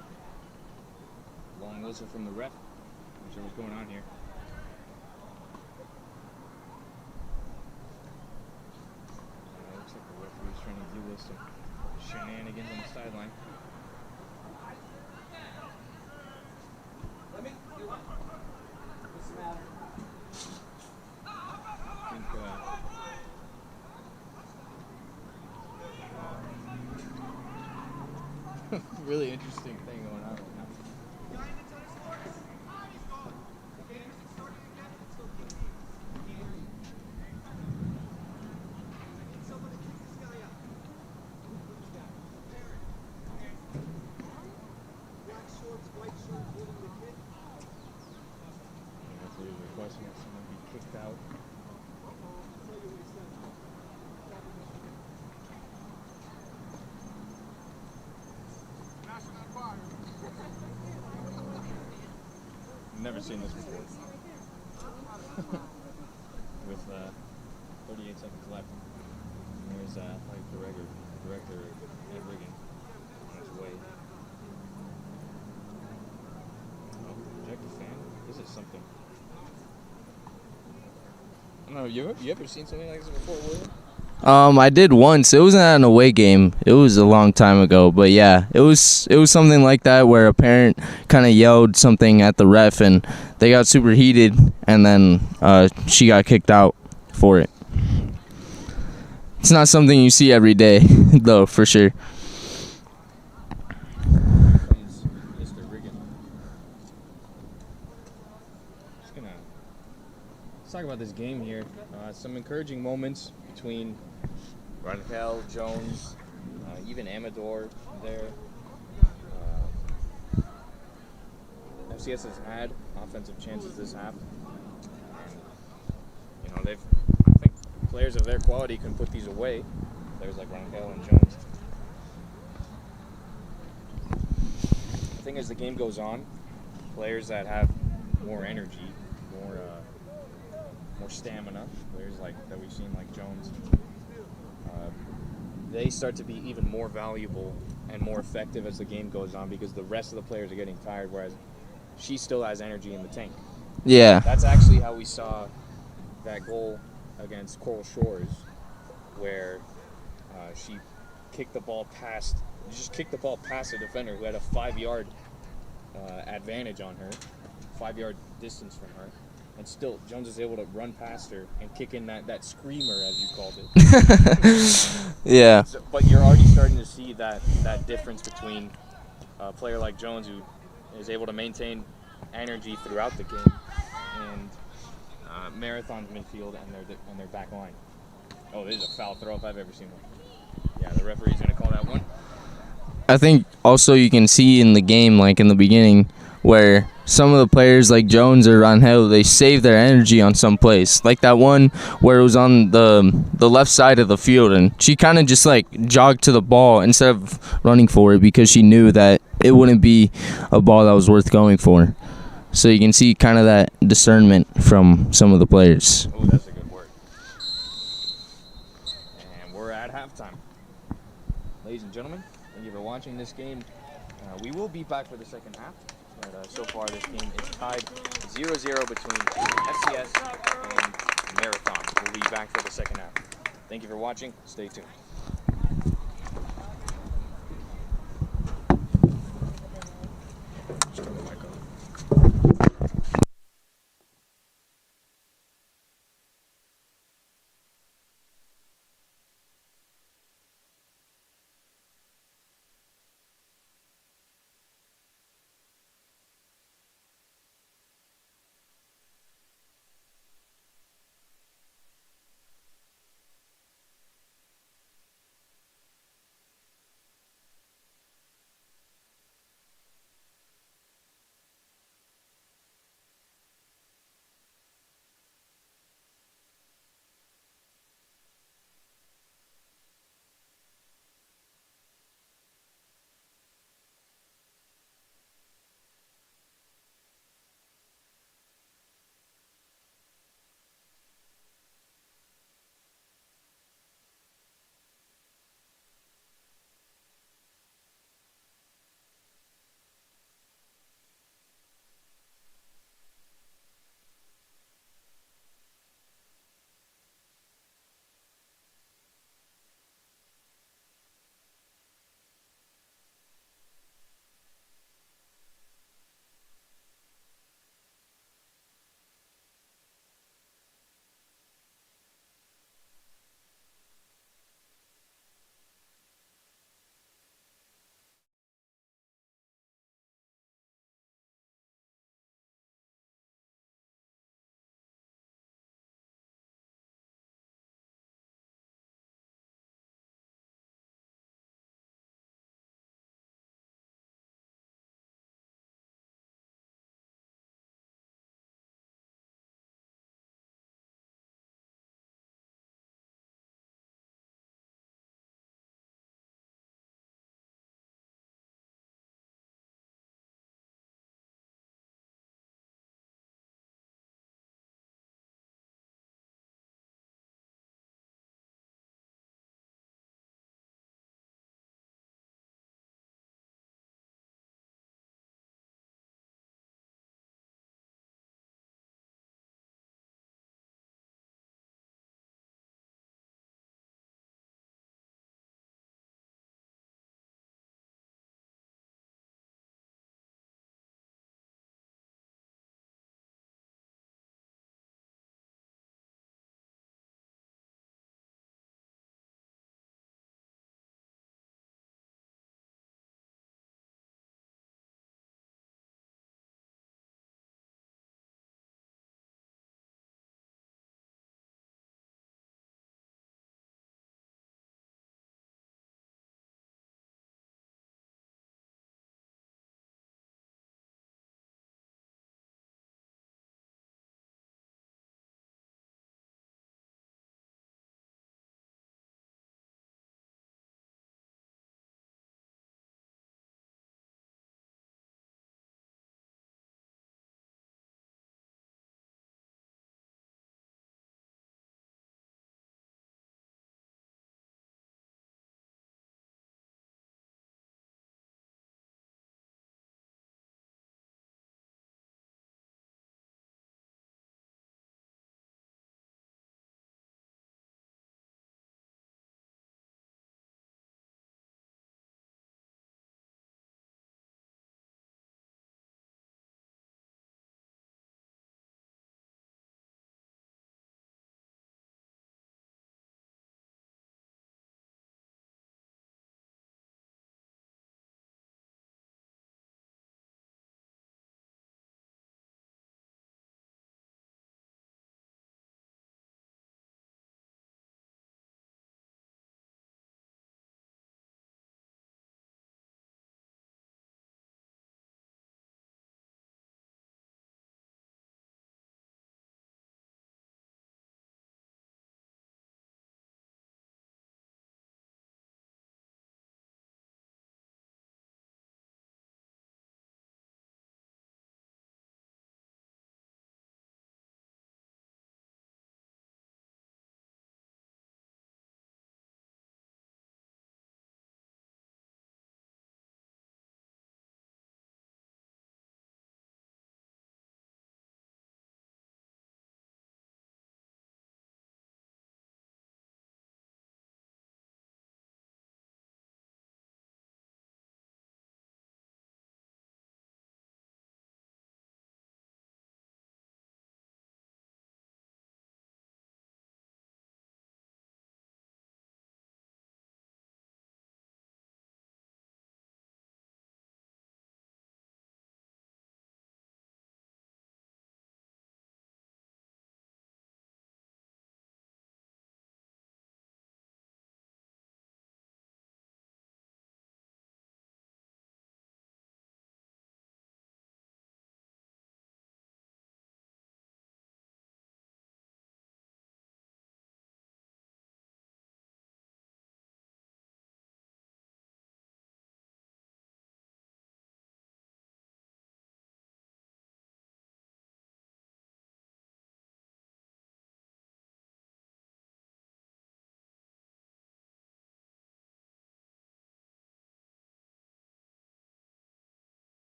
Long whistle from the ref. Not sure what's going on here. Looks like the referee's trying to do some shenanigans on the sideline. Really interesting thing going on right now. Referee requesting that someone be kicked out. Never seen this before. With 38 seconds left, and there's athletic director Ed Riggin on his way. Oh, projected fan? This is something. I don't know. You ever seen something like this before, William? I did once. It wasn't at an away game. It was a long time ago, but yeah, it was something like that where a parent kind of yelled something at the ref and they got super heated, and then she got kicked out for it. It's not something you see every day, though, for sure. Comes Mr. Riggin. Let's talk about this game here. Some encouraging moments between Ranhel, Jones, even Amador there. FCS has had offensive chances this half. And, I think players of their quality can put these away. Players like Ranhel and Jones. I think as the game goes on, players that have more energy, more stamina, players that we've seen like Jones, they start to be even more valuable and more effective as the game goes on because the rest of the players are getting tired, whereas she still has energy in the tank. Yeah. That's actually how we saw that goal against Coral Shores, where she kicked the ball past a defender who had a 5-yard advantage on her, 5-yard distance from her. And still, Jones is able to run past her and kick in that screamer, as you called it. Yeah. So, but you're already starting to see that difference between a player like Jones, who is able to maintain energy throughout the game, and Marathon's midfield and their back line. Oh, this is a foul throw if I've ever seen one. Yeah, the referee's going to call that one. I think also you can see in the game, like in the beginning, where some of the players like Jones or Ranhel, they save their energy on some plays. Like that one where it was on the left side of the field, and she kind of just like jogged to the ball instead of running for it because she knew that it wouldn't be a ball that was worth going for. So you can see kind of that discernment from some of the players. Oh, that's a good word. Thank you for watching this game. We will be back for the second half, but so far this game is tied 0-0 between FCS and Marathon. We'll be back for the second half. Thank you for watching. Stay tuned.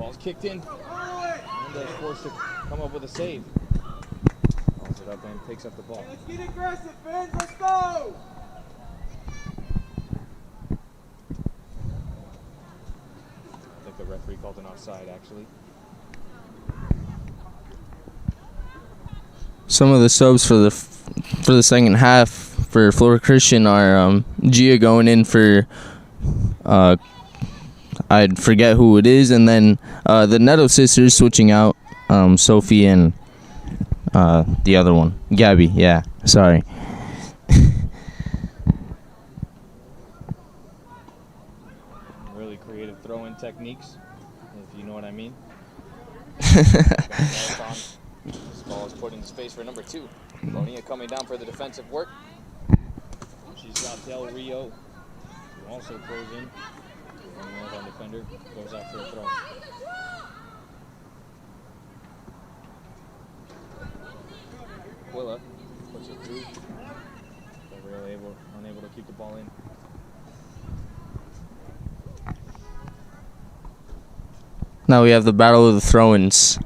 Ball's kicked in. Mendez forced to come up with a save. Pulls it up and takes up the ball. Let's get aggressive, fans. Let's go. I think the referee called an offside, actually. Some of the subs for the second half for Florida Christian are Gia going in for I'd forget who it is, and then the Neto sisters switching out, Sophie and the other one, Gabby. Yeah, sorry. Really creative throw-in techniques, if you know what I mean. This ball is put in space for number 2. Bonilla coming down for the defensive work. She's got Del Rio, who also goes in. The Marathon defender goes out for a throw. Willa puts it through. Del Rio unable to keep the ball in. Now we have the battle of the throw-ins.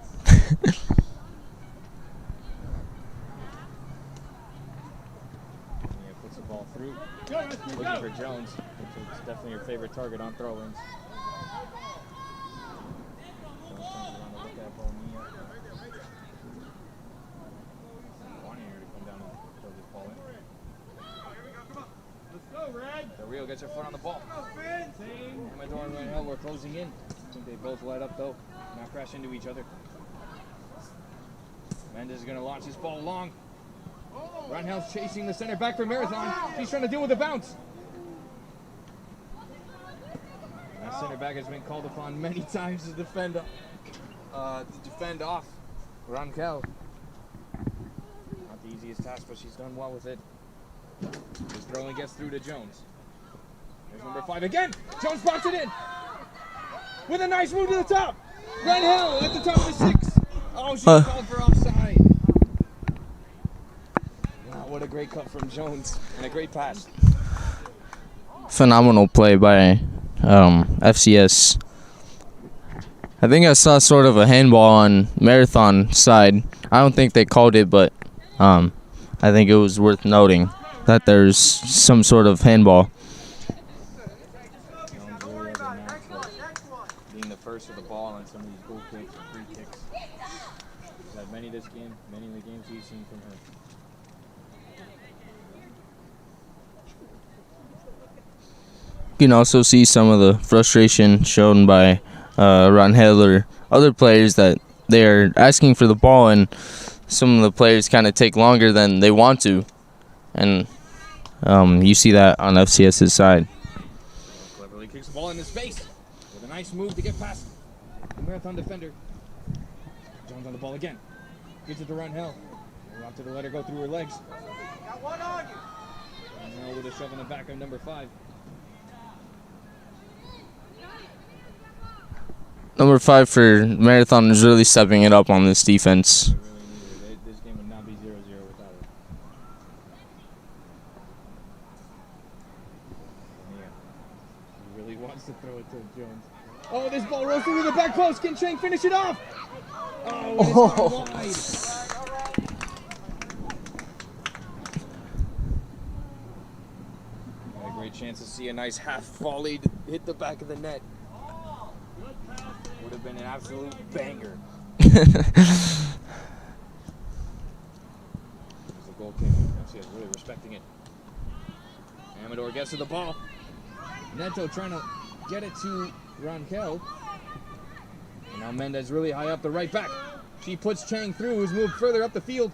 Puts the ball through. Looking for Jones, which is definitely your favorite target on throw-ins. Jones turns around to look at Bonilla. Wanting her to come down and throw this ball in. Let's go, Red. Del Rio gets her foot on the ball. Let's go, fans. Amador and Rangel were closing in. I think they both light up though. Now crash into each other. Mendez is going to launch this ball long. Rangel's chasing the center back for Marathon. He's trying to deal with the bounce. And that center back has been called upon many times to defend off Rangel. Not the easiest task, but she's done well with it. This throwing gets through to Jones. There's number 5 again. Jones pops it in with a nice move to the top. Rangel at the top of the 6. Oh, she's called for offside. Wow, what a great cut from Jones and a great pass. Phenomenal play by FCS. I think I saw sort of a handball on Marathon side. I don't think they called it, but I think it was worth noting that there's some sort of handball. Jones really has a knack for being the first with the ball on some of these goal kicks and free kicks. She's had many this game, many of the games we've seen from her. You can also see some of the frustration shown by Rangel or other players that they're asking for the ball, and some of the players kind of take longer than they want to, and you see that on FCS's side. Cleverly kicks the ball into space with a nice move to get past the Marathon defender. Jones on the ball again. Gives it to Rangel. We're up to the let her go through her legs. Got one on you. Rangel with a shove in the back of number 5. Number 5 for Marathon is really stepping it up on this defense. They really need her. This game would not be 0-0 without her. Yeah. He really wants to throw it to Jones. Oh, this ball rolls through the back post. Can Chang finish it off? Oh, it's gone wide. Got a great chance to see a nice half volley to hit the back of the net. Would have been an absolute banger. There's a goal kick. FCS really respecting it. Amador gets to the ball. Neto trying to get it to Rangel. And now Mendez really high up the right back. She puts Chang through, who's moved further up the field.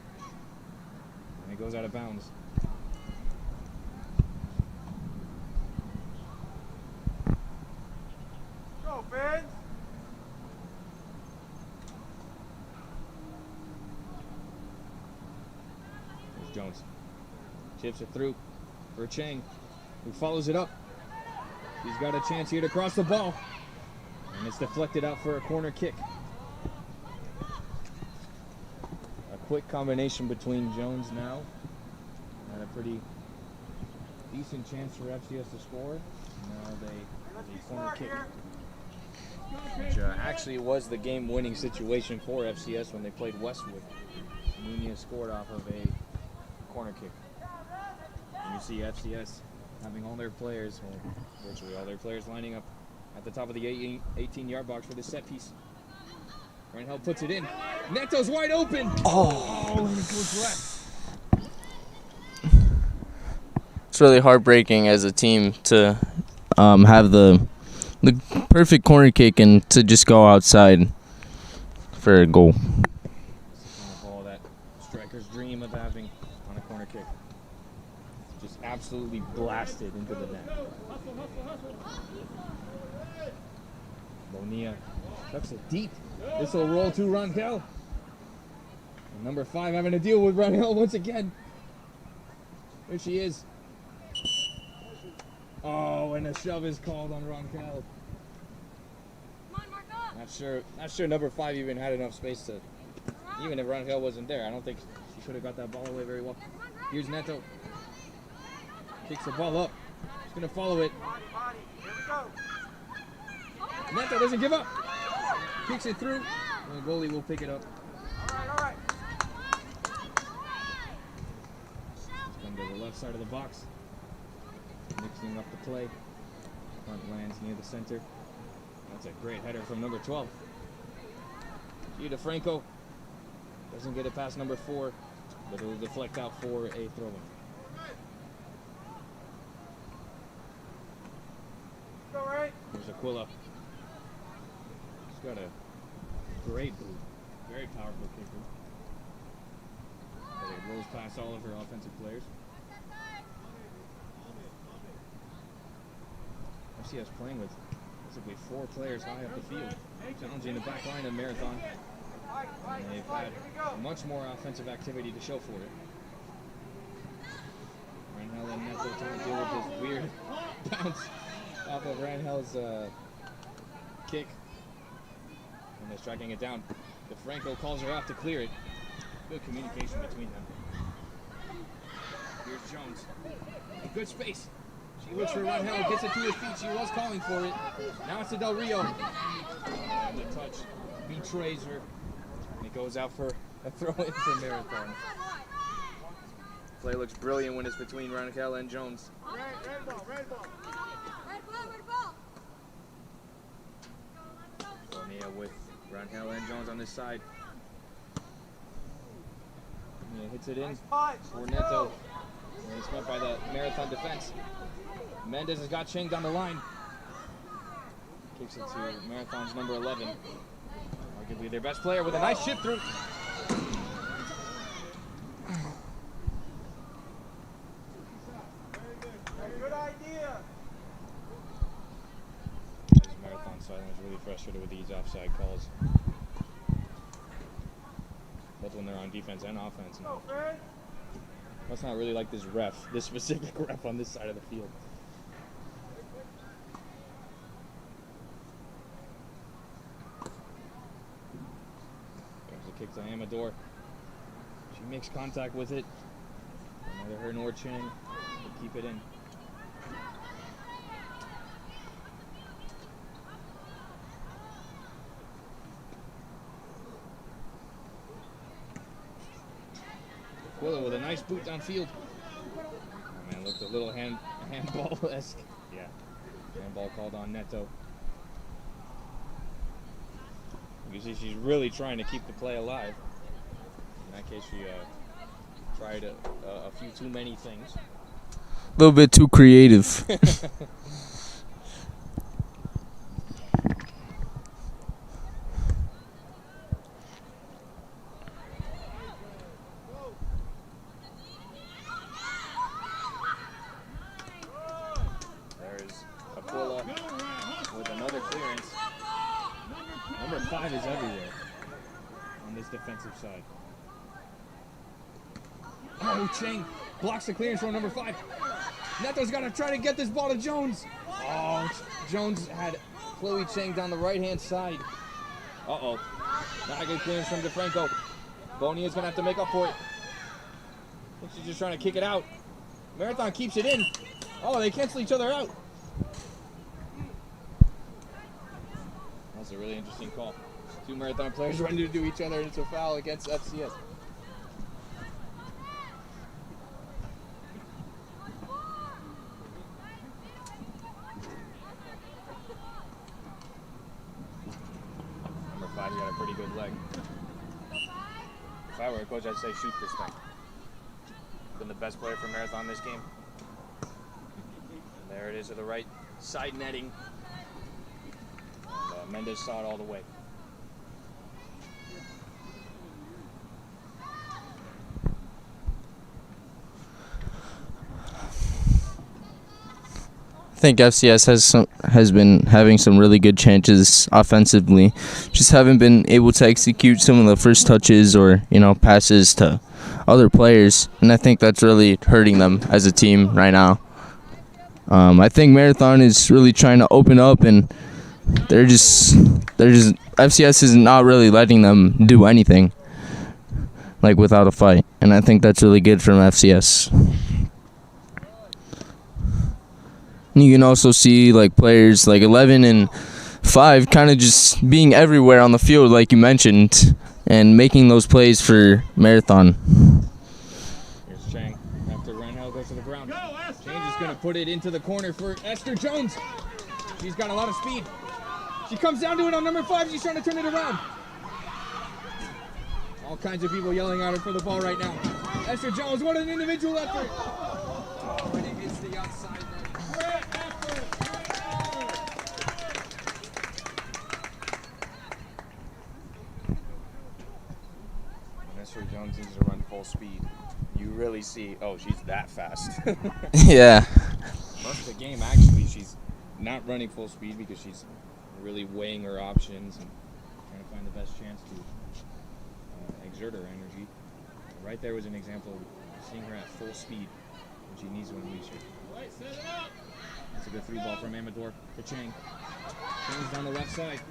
And it goes out of bounds. Go, fans. There's Jones. Chips it through for Chang, who follows it up. He's got a chance here to cross the ball. And it's deflected out for a corner kick. A quick combination between Jones now. And a pretty decent chance for FCS to score. Now they corner kick. which actually was the game-winning situation for FCS when they played Westwood. Nunez scored off of a corner kick. And you see FCS having all their players, well, virtually all their players lining up at the top of the 18-yard box for this set piece. Reinheld puts it in. Neto's wide open. Oh, and it goes left. It's really heartbreaking as a team to have the perfect corner kick and to just go outside for a goal. It's the kind of ball that strikers dream of having on a corner kick. Just absolutely blasted into the net. Bonilla tucks it deep. This will roll to Ronquel. And number 5 having to deal with Ronquel once again. There she is. Oh, and a shove is called on Ronquel. Not sure number 5 even had enough space to, even if Ronquel wasn't there, I don't think she could have got that ball away very well. Here's Neto. Kicks the ball up. She's going to follow it. Neto doesn't give up. Kicks it through. And the goalie will pick it up. All right. Let's come to the left side of the box. Mixing up the play. Front lands near the center. That's a great header from number 12. Gio DeFranco doesn't get it past number 4, but it will deflect out for a throw-in. Here's Aquila. She's got a great boot. Very powerful kicker. But it rolls past all of her offensive players. FCS playing with basically 4 players high up the field, challenging the back line of Marathon. And they've had much more offensive activity to show for it. Rangel and Neto trying to deal with this weird bounce off of Rangel's kick. And they're striking it down. DeFranco calls her out to clear it. Good communication between them. Here's Jones. In good space. She looks for Rangel, gets it to his feet. She was calling for it. Now it's to Del Rio. And the touch betrays her. And it goes out for a throw-in for Marathon. Play looks brilliant when it's between Rangel and Jones. Red ball. Bonilla with Rangel and Jones on this side. Bonilla hits it in for Neto. And it's met by the Marathon defense. Mendez has got Cheng down the line. Kicks it to Marathon's number 11. Arguably their best player with a nice shift through. Good idea. Marathon side was really frustrated with these offside calls. Both when they're on defense and offense now. That's not really like this specific ref on this side of the field. There's a kick to Amador. She makes contact with it. Neither her nor Chang will keep it in. Aquila with a nice boot downfield. Oh man, looked a little handball-esque. Yeah, handball called on Neto. You see she's really trying to keep the play alive. In that case, she tried a few too many things. A little bit too creative. There's Aquila with another clearance. Number 5 is everywhere on this defensive side. Oh, Cheng blocks the clearance from number 5. Neto's got to try to get this ball to Jones. Oh, Jones had Chloe Cheng down the right-hand side. Uh-oh. Not a good clearance from DeFranco. Bonilla's going to have to make up for it. I think she's just trying to kick it out. Marathon keeps it in. Oh, they cancel each other out. That's a really interesting call. Two Marathon players running into each other, and it's a foul against FCS. Number 5 got a pretty good leg. If I were a coach, I'd say shoot this thing. Been the best player for Marathon this game. And there it is to the right side netting. And Mendez saw it all the way. I think FCS has been having some really good chances offensively, just haven't been able to execute some of the first touches or passes to other players, and I think that's really hurting them as a team right now. I think Marathon is really trying to open up, and they're just FCS is not really letting them do anything like without a fight, and I think that's really good from FCS. You can also see like players like 11 and 5 kind of just being everywhere on the field, like you mentioned, and making those plays for Marathon. Here's Chang. After Rangel goes to the ground. Chang is going to put it into the corner for Esther Jones. She's got a lot of speed. She comes down to it on number 5. She's trying to turn it around. All kinds of people yelling at her for the ball right now. Esther Jones, what an individual effort. Oh, and it hits the outside. Jones needs to run full speed. You really see, oh, she's that fast. Yeah. Most of the game, actually, she's not running full speed because she's really weighing her options and trying to find the best chance to exert her energy. Right there was an example of seeing her at full speed when she needs to unleash her. That's a good 3 ball from Amador to Chang. Chang's down the left side.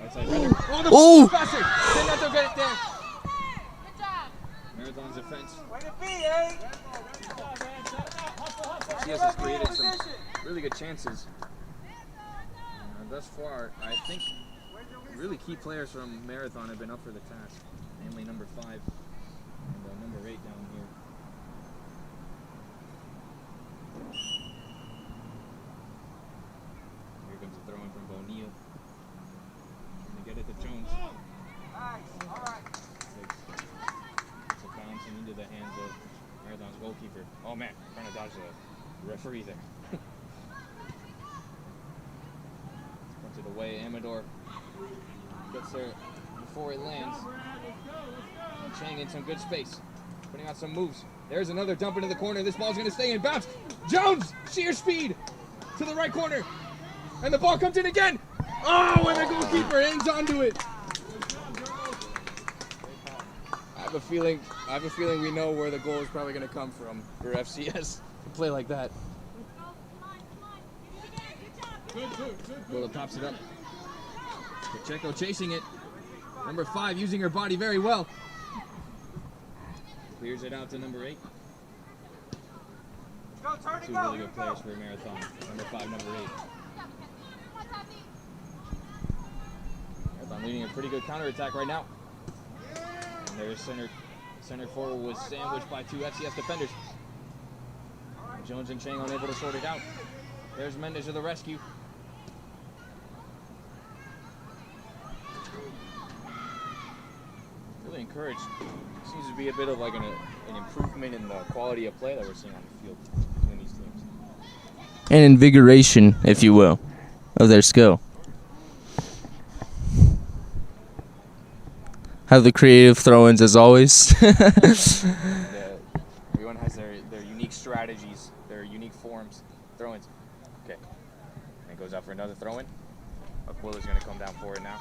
Right side. Oh, the faster! Did not get it there. Marathon's defense. Way to be, eh? FCS has created some really good chances. Thus far, I think really key players from Marathon have been up for the task, namely number 5 and number 8 down here. Here comes a throw in from Bonilla. Gonna get it to Jones. Nice. All right. Bouncing into the hands of Marathon's goalkeeper. Oh man, trying to dodge the referee there. Puts it away. Amador gets there before it lands. And Chang in some good space, putting out some moves. There's another dump into the corner. This ball's going to stay in bounds. Jones, sheer speed to the right corner, and the ball comes in again. Oh, and the goalkeeper hangs onto it. I have a feeling we know where the goal is probably going to come from for FCS to play like that. Willa pops it up. Pacheco chasing it. Number 5 using her body very well. Clears it out to number 8. Two really good players for a Marathon. Number 5, number 8. Marathon leading a pretty good counterattack right now. And there's center forward was sandwiched by 2 FCS defenders. Jones and Chang unable to sort it out. There's Mendez to the rescue. Really encouraged. Seems to be a bit of like an improvement in the quality of play that we're seeing on the field between these teams. And invigoration, if you will, of their skill. Have the creative throw-ins as always. Everyone has their unique strategies, their unique forms, throw-ins. Okay, and it goes out for another throw-in. Willer's going to come down for it now.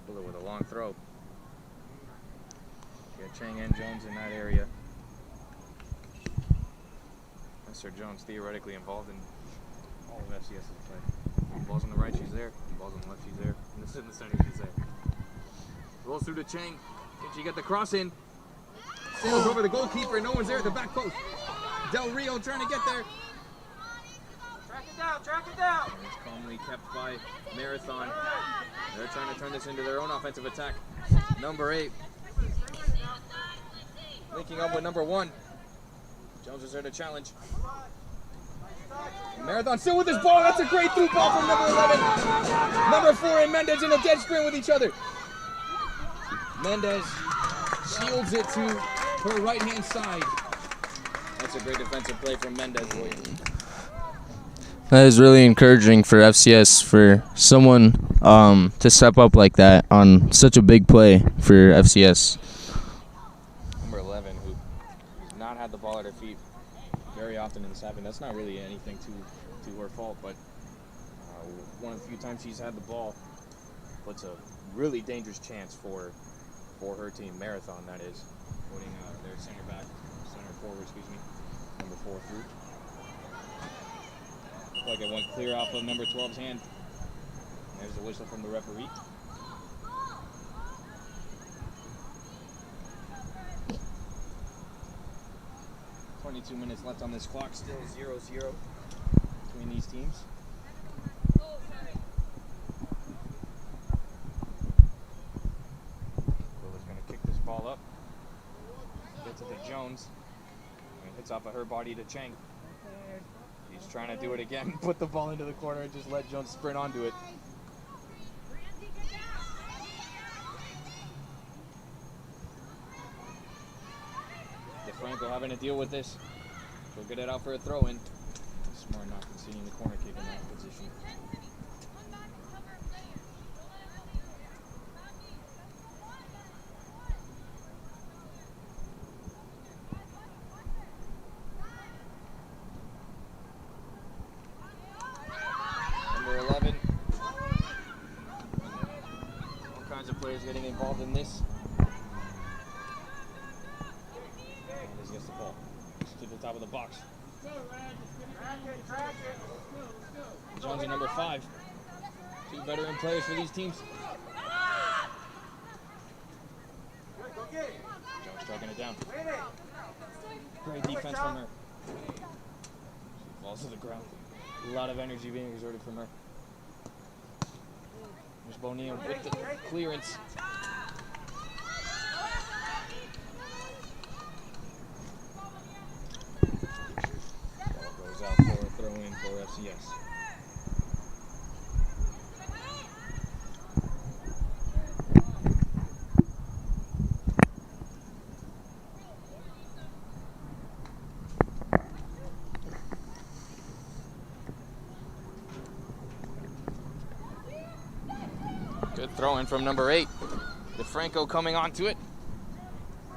Willer with a long throw. Got Chang and Jones in that area. Mr. Jones theoretically involved in all of FCS's play. Ball's on the right, she's there. Ball's on the left, she's there. And this is in the center, she's there. Rolls through to Chang. Can she get the cross in? Sails over the goalkeeper, and no one's there at the back post. Del Rio trying to get there. Track it down. And it's calmly kept by Marathon. They're trying to turn this into their own offensive attack. Number 8. Linking up with number 1. Jones is there to challenge. Marathon still with his ball. That's a great through ball from number 11. Number 4 and Mendez in a dead sprint with each other. Mendez shields it to her right-hand side. That's a great defensive play from Mendez. That is really encouraging for FCS for someone to step up like that on such a big play for FCS. Number 11, who's not had the ball at her feet very often in this happening. That's not really anything to her fault, but one of the few times she's had the ball puts a really dangerous chance for her team, Marathon, that is, putting their center forward, number 4 through. Looks like it went clear off of number 12's hand. There's the whistle from the referee. .22 minutes left on this clock, still 0-0 between these teams. Lilla's going to kick this ball up. Gets it to Jones. And hits off of her body to Chang. He's trying to do it again. Put the ball into the corner and just let Jones sprint onto it. DeFranco having to deal with this. She'll get it out for a throw-in. Smart not conceding the corner kick in that position. Number 11. All kinds of players getting involved in this. Gets the ball to the top of the box. Jones at number 5. 2 veteran players for these teams. Jones striking it down. Great defense from her. She falls to the ground. A lot of energy being exerted from her. There's Bonilla with the clearance. Goes out for a throw-in for FCS. Good throw-in from number 8. DeFranco coming onto it.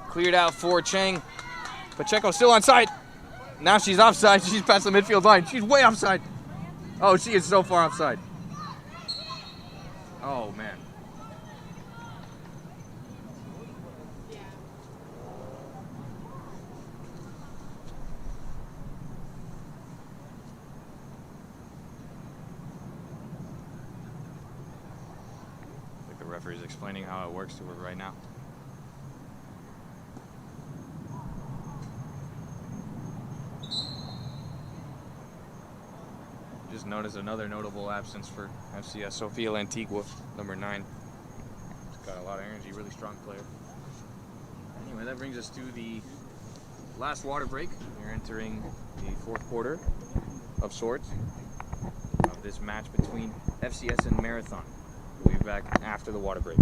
Cleared out for Chang. Pacheco still onside. Now she's offside. She's past the midfield line. She's way offside. Oh, she is so far offside. Oh, man. I think the referee's explaining how it works to her right now. Just noticed another notable absence for FCS, Sofia Lantigua, number 9. She's got a lot of energy, really strong player. Anyway, that brings us to the last water break. We're entering the 4th quarter of sorts of this match between FCS and Marathon. We'll be back after the water break.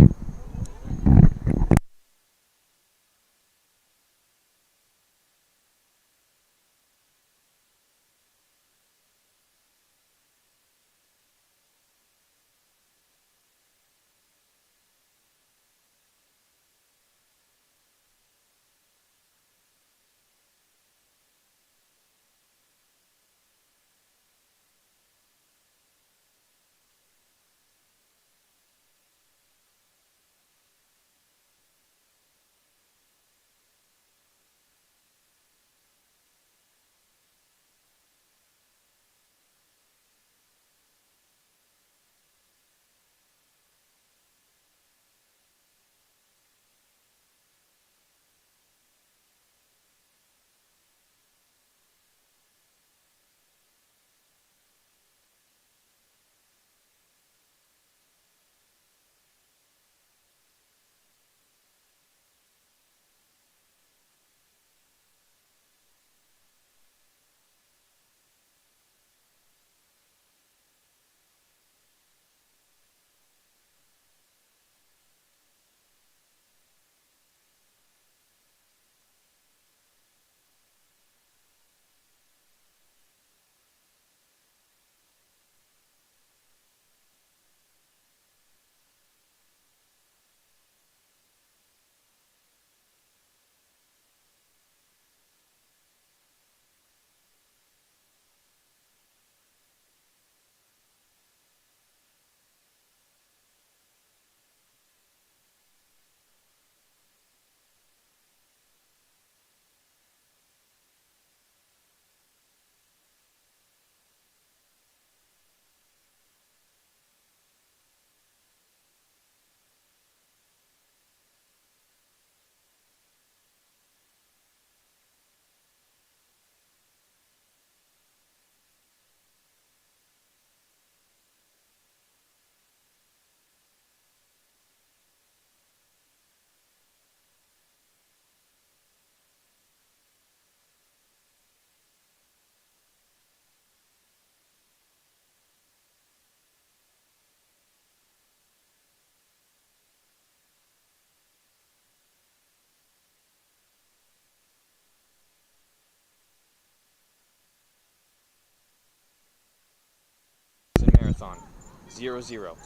Marathon. 0-0.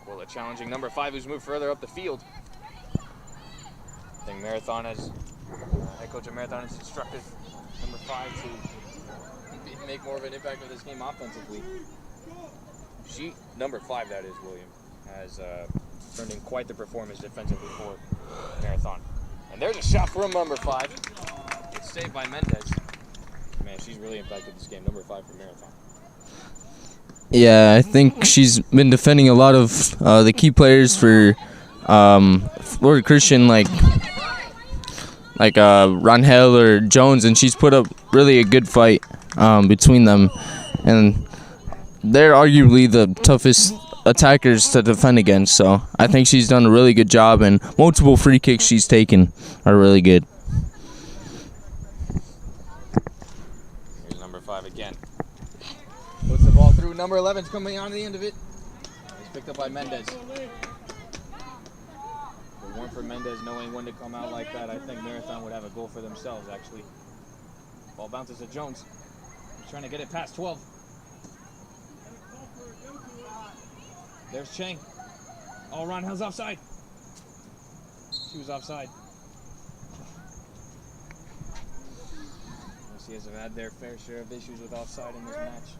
Well, challenging number 5, who's moved further up the field. I think Marathon has, head coach of Marathon has instructed number 5 to make more of an impact in this game offensively. Number 5, that is, William, has turned in quite the performance defensively for Marathon. And there's a shot from number 5. It's saved by Mendez. Man, she's really impacted this game. Number 5 for Marathon. Yeah, I think she's been defending a lot of the key players for Florida Christian, like Rangel or Jones, and she's put up really a good fight between them. And they're arguably the toughest attackers to defend against, so I think she's done a really good job, and multiple free kicks she's taken are really good. Here's number 5 again. Puts the ball through. Number 11's coming on the end of it. It's picked up by Mendez. If it weren't for Mendez knowing when to come out like that, I think Marathon would have a goal for themselves, actually. Ball bounces to Jones. He's trying to get it past 12. There's Chang. Oh, Ronhel's offside. She was offside. FCS have had their fair share of issues with offside in this match.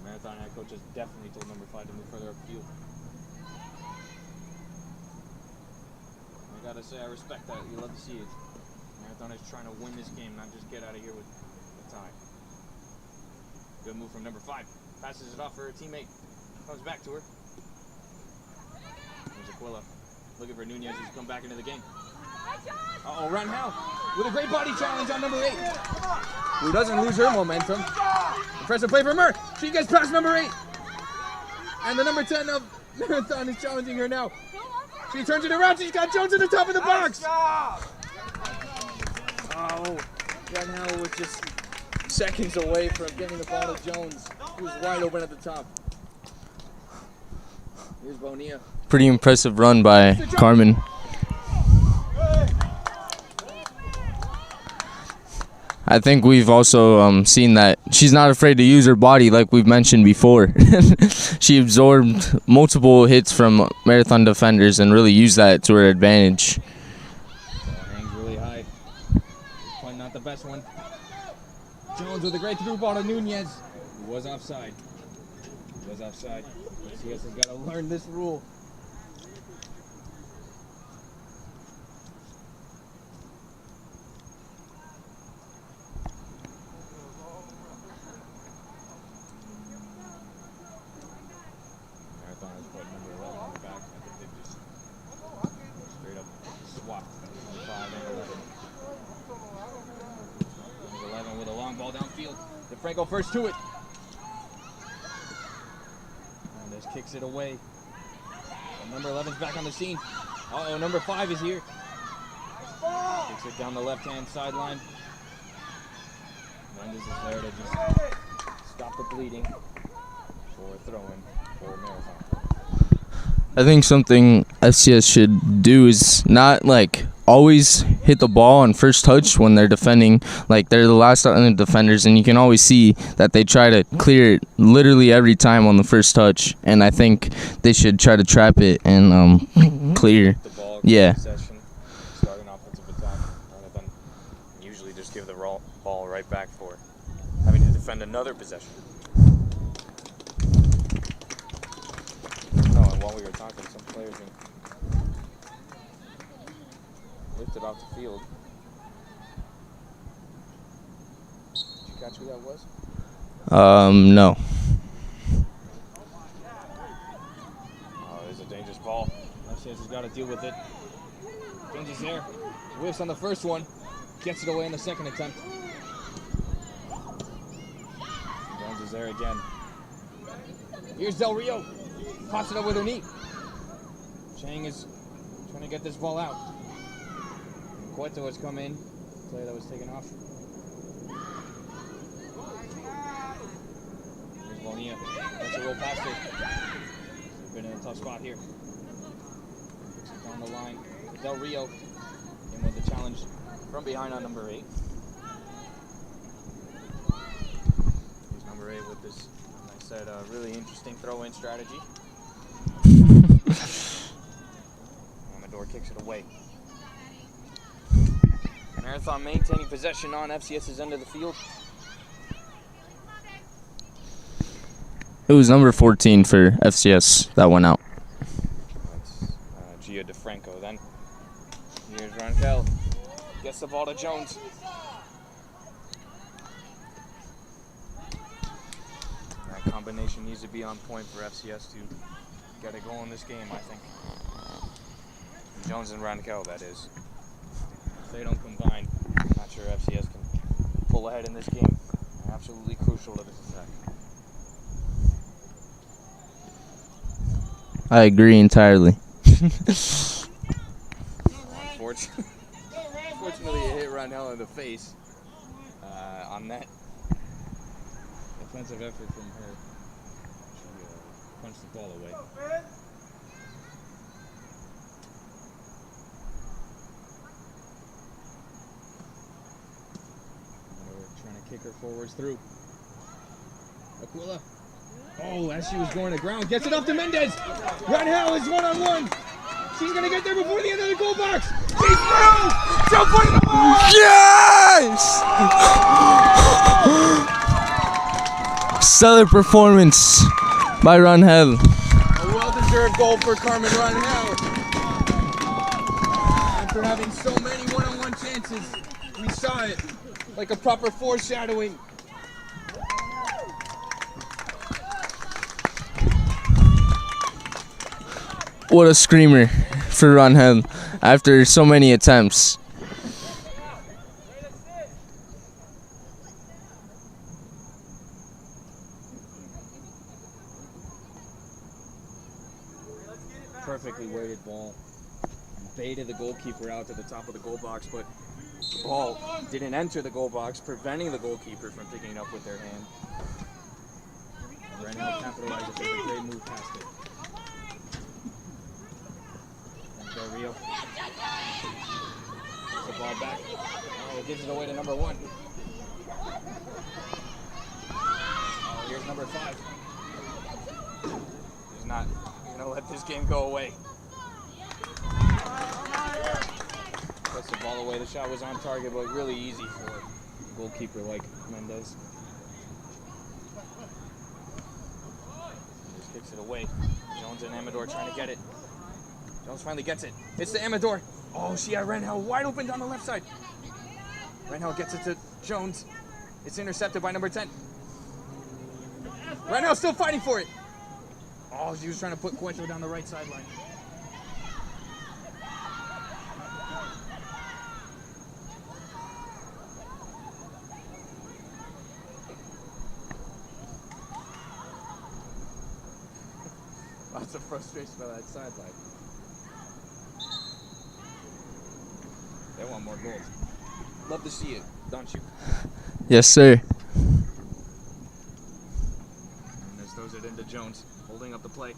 Marathon head coach has definitely told number 5 to move further upfield. I gotta say, I respect that. You love to see it. Marathon is trying to win this game, not just get out of here with a tie. Good move from number 5. Passes it off for her teammate. Comes back to her. There's Aquila. Looking for Nunez, who's come back into the game. Uh-oh, Rangel with a great body challenge on number 8. Who doesn't lose her momentum. Impressive play from her. She gets past number 8. And the number 10 of Marathon is challenging her now. She turns it around. She's got Jones at the top of the box. Oh, Rangel was just seconds away from getting the ball to Jones. He was wide open at the top. Here's Bonilla. Pretty impressive run by Carmen. I think we've also seen that she's not afraid to use her body, like we've mentioned before. She absorbed multiple hits from Marathon defenders and really used that to her advantage. Hangs really high. Point not the best one. Jones with a great through ball to Nunez. He was offside. FCS has got to learn this rule. Marathon has put number 11 on the back. I think they just straight up swapped 5 and 11. Number 11 with a long ball downfield. DeFranco first to it. And this kicks it away. And number 11's back on the scene. Uh-oh, number 5 is here. Kicks it down the left-hand sideline. Mendez is there to just stop the bleeding for throwing for Marathon. I think something FCS should do is not always hit the ball on first touch when they're defending. They're the last on the defenders, and you can always see that they try to clear it literally every time on the first touch. And I think they should try to trap it and clear. The ball Yeah. possession, start an offensive attack, rather than usually just give the ball right back for having to defend another possession. No, and while we were talking, some players lifted off the field. Did you catch who that was? No. Oh, there's a dangerous ball. FCS has got to deal with it. Benji's there. Whiffs on the first one. Gets it away in the second attempt. Jones is there again. Here's Del Rio. Pops it up with her knee. Chang is trying to get this ball out. Cueto has come in. Player that was taken off. Here's Bonilla. That's a roll past her. Been in a tough spot here. Kicks it down the line. Del Rio in with the challenge from behind on number 8. Here's number 8 with this, like I said, really interesting throw-in strategy. Amador kicks it away. Marathon maintaining possession on FCS's end of the field. It was number 14 for FCS that went out. That's Gia DeFranco then. Here's Ronkel. Gets the ball to Jones. That combination needs to be on point for FCS to get a goal in this game, I think. Jones and Ronkel, that is. If they don't combine, I'm not sure FCS can pull ahead in this game. They're absolutely crucial to this attack. I agree entirely. Unfortunately, it hit Ronell in the face on that defensive effort from her. She punched the ball away. Trying to kick her forwards through. Aquila. Oh, as she was going to ground, gets it up to Mendez. Ronell is one-on-one. She's going to get there before the end of the goal box. She's through! She'll put it on! Yes! Stellar performance by Ronhel. A well-deserved goal for Carmen Ronell. After having so many one-on-one chances, we saw it like a proper foreshadowing. What a screamer for Ronhel after so many attempts. Perfectly weighted ball. Baited the goalkeeper out to the top of the goal box, but the ball didn't enter the goal box, preventing the goalkeeper from picking it up with their hand. Renhel capitalizes with a great move past it. Del Rio. Gets the ball back. Oh, gives it away to number 1. Oh, here's number 5. He's not going to let this game go away. Puts the ball away. The shot was on target, but really easy for a goalkeeper like Mendez. He just kicks it away. Jones and Amador trying to get it. Jones finally gets it. It's to Amador. Oh, she had Renhel wide open down the left side. Renhel gets it to Jones. It's intercepted by number 10. Renhel still fighting for it. Oh, she was trying to put Cuento down the right sideline. Lots of frustration by that sideline. They want more goals. Love to see it, don't you? Yes, sir. And this throws it into Jones, holding up the play.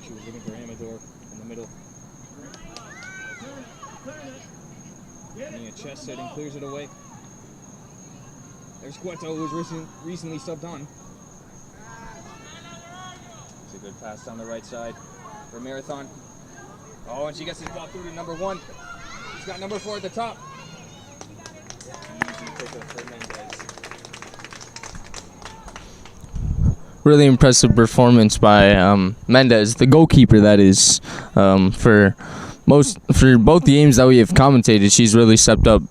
She was looking for Amador in the middle. Getting a chest hit and clears it away. There's Cueto, who was recently subbed on. It's a good pass down the right side for Marathon. Oh, and she gets this ball through to number 1. She's got number 4 at the top. Easy pickup for Mendez. Really impressive performance by Mendez, the goalkeeper. That is, for both the games that we have commentated, she's really stepped up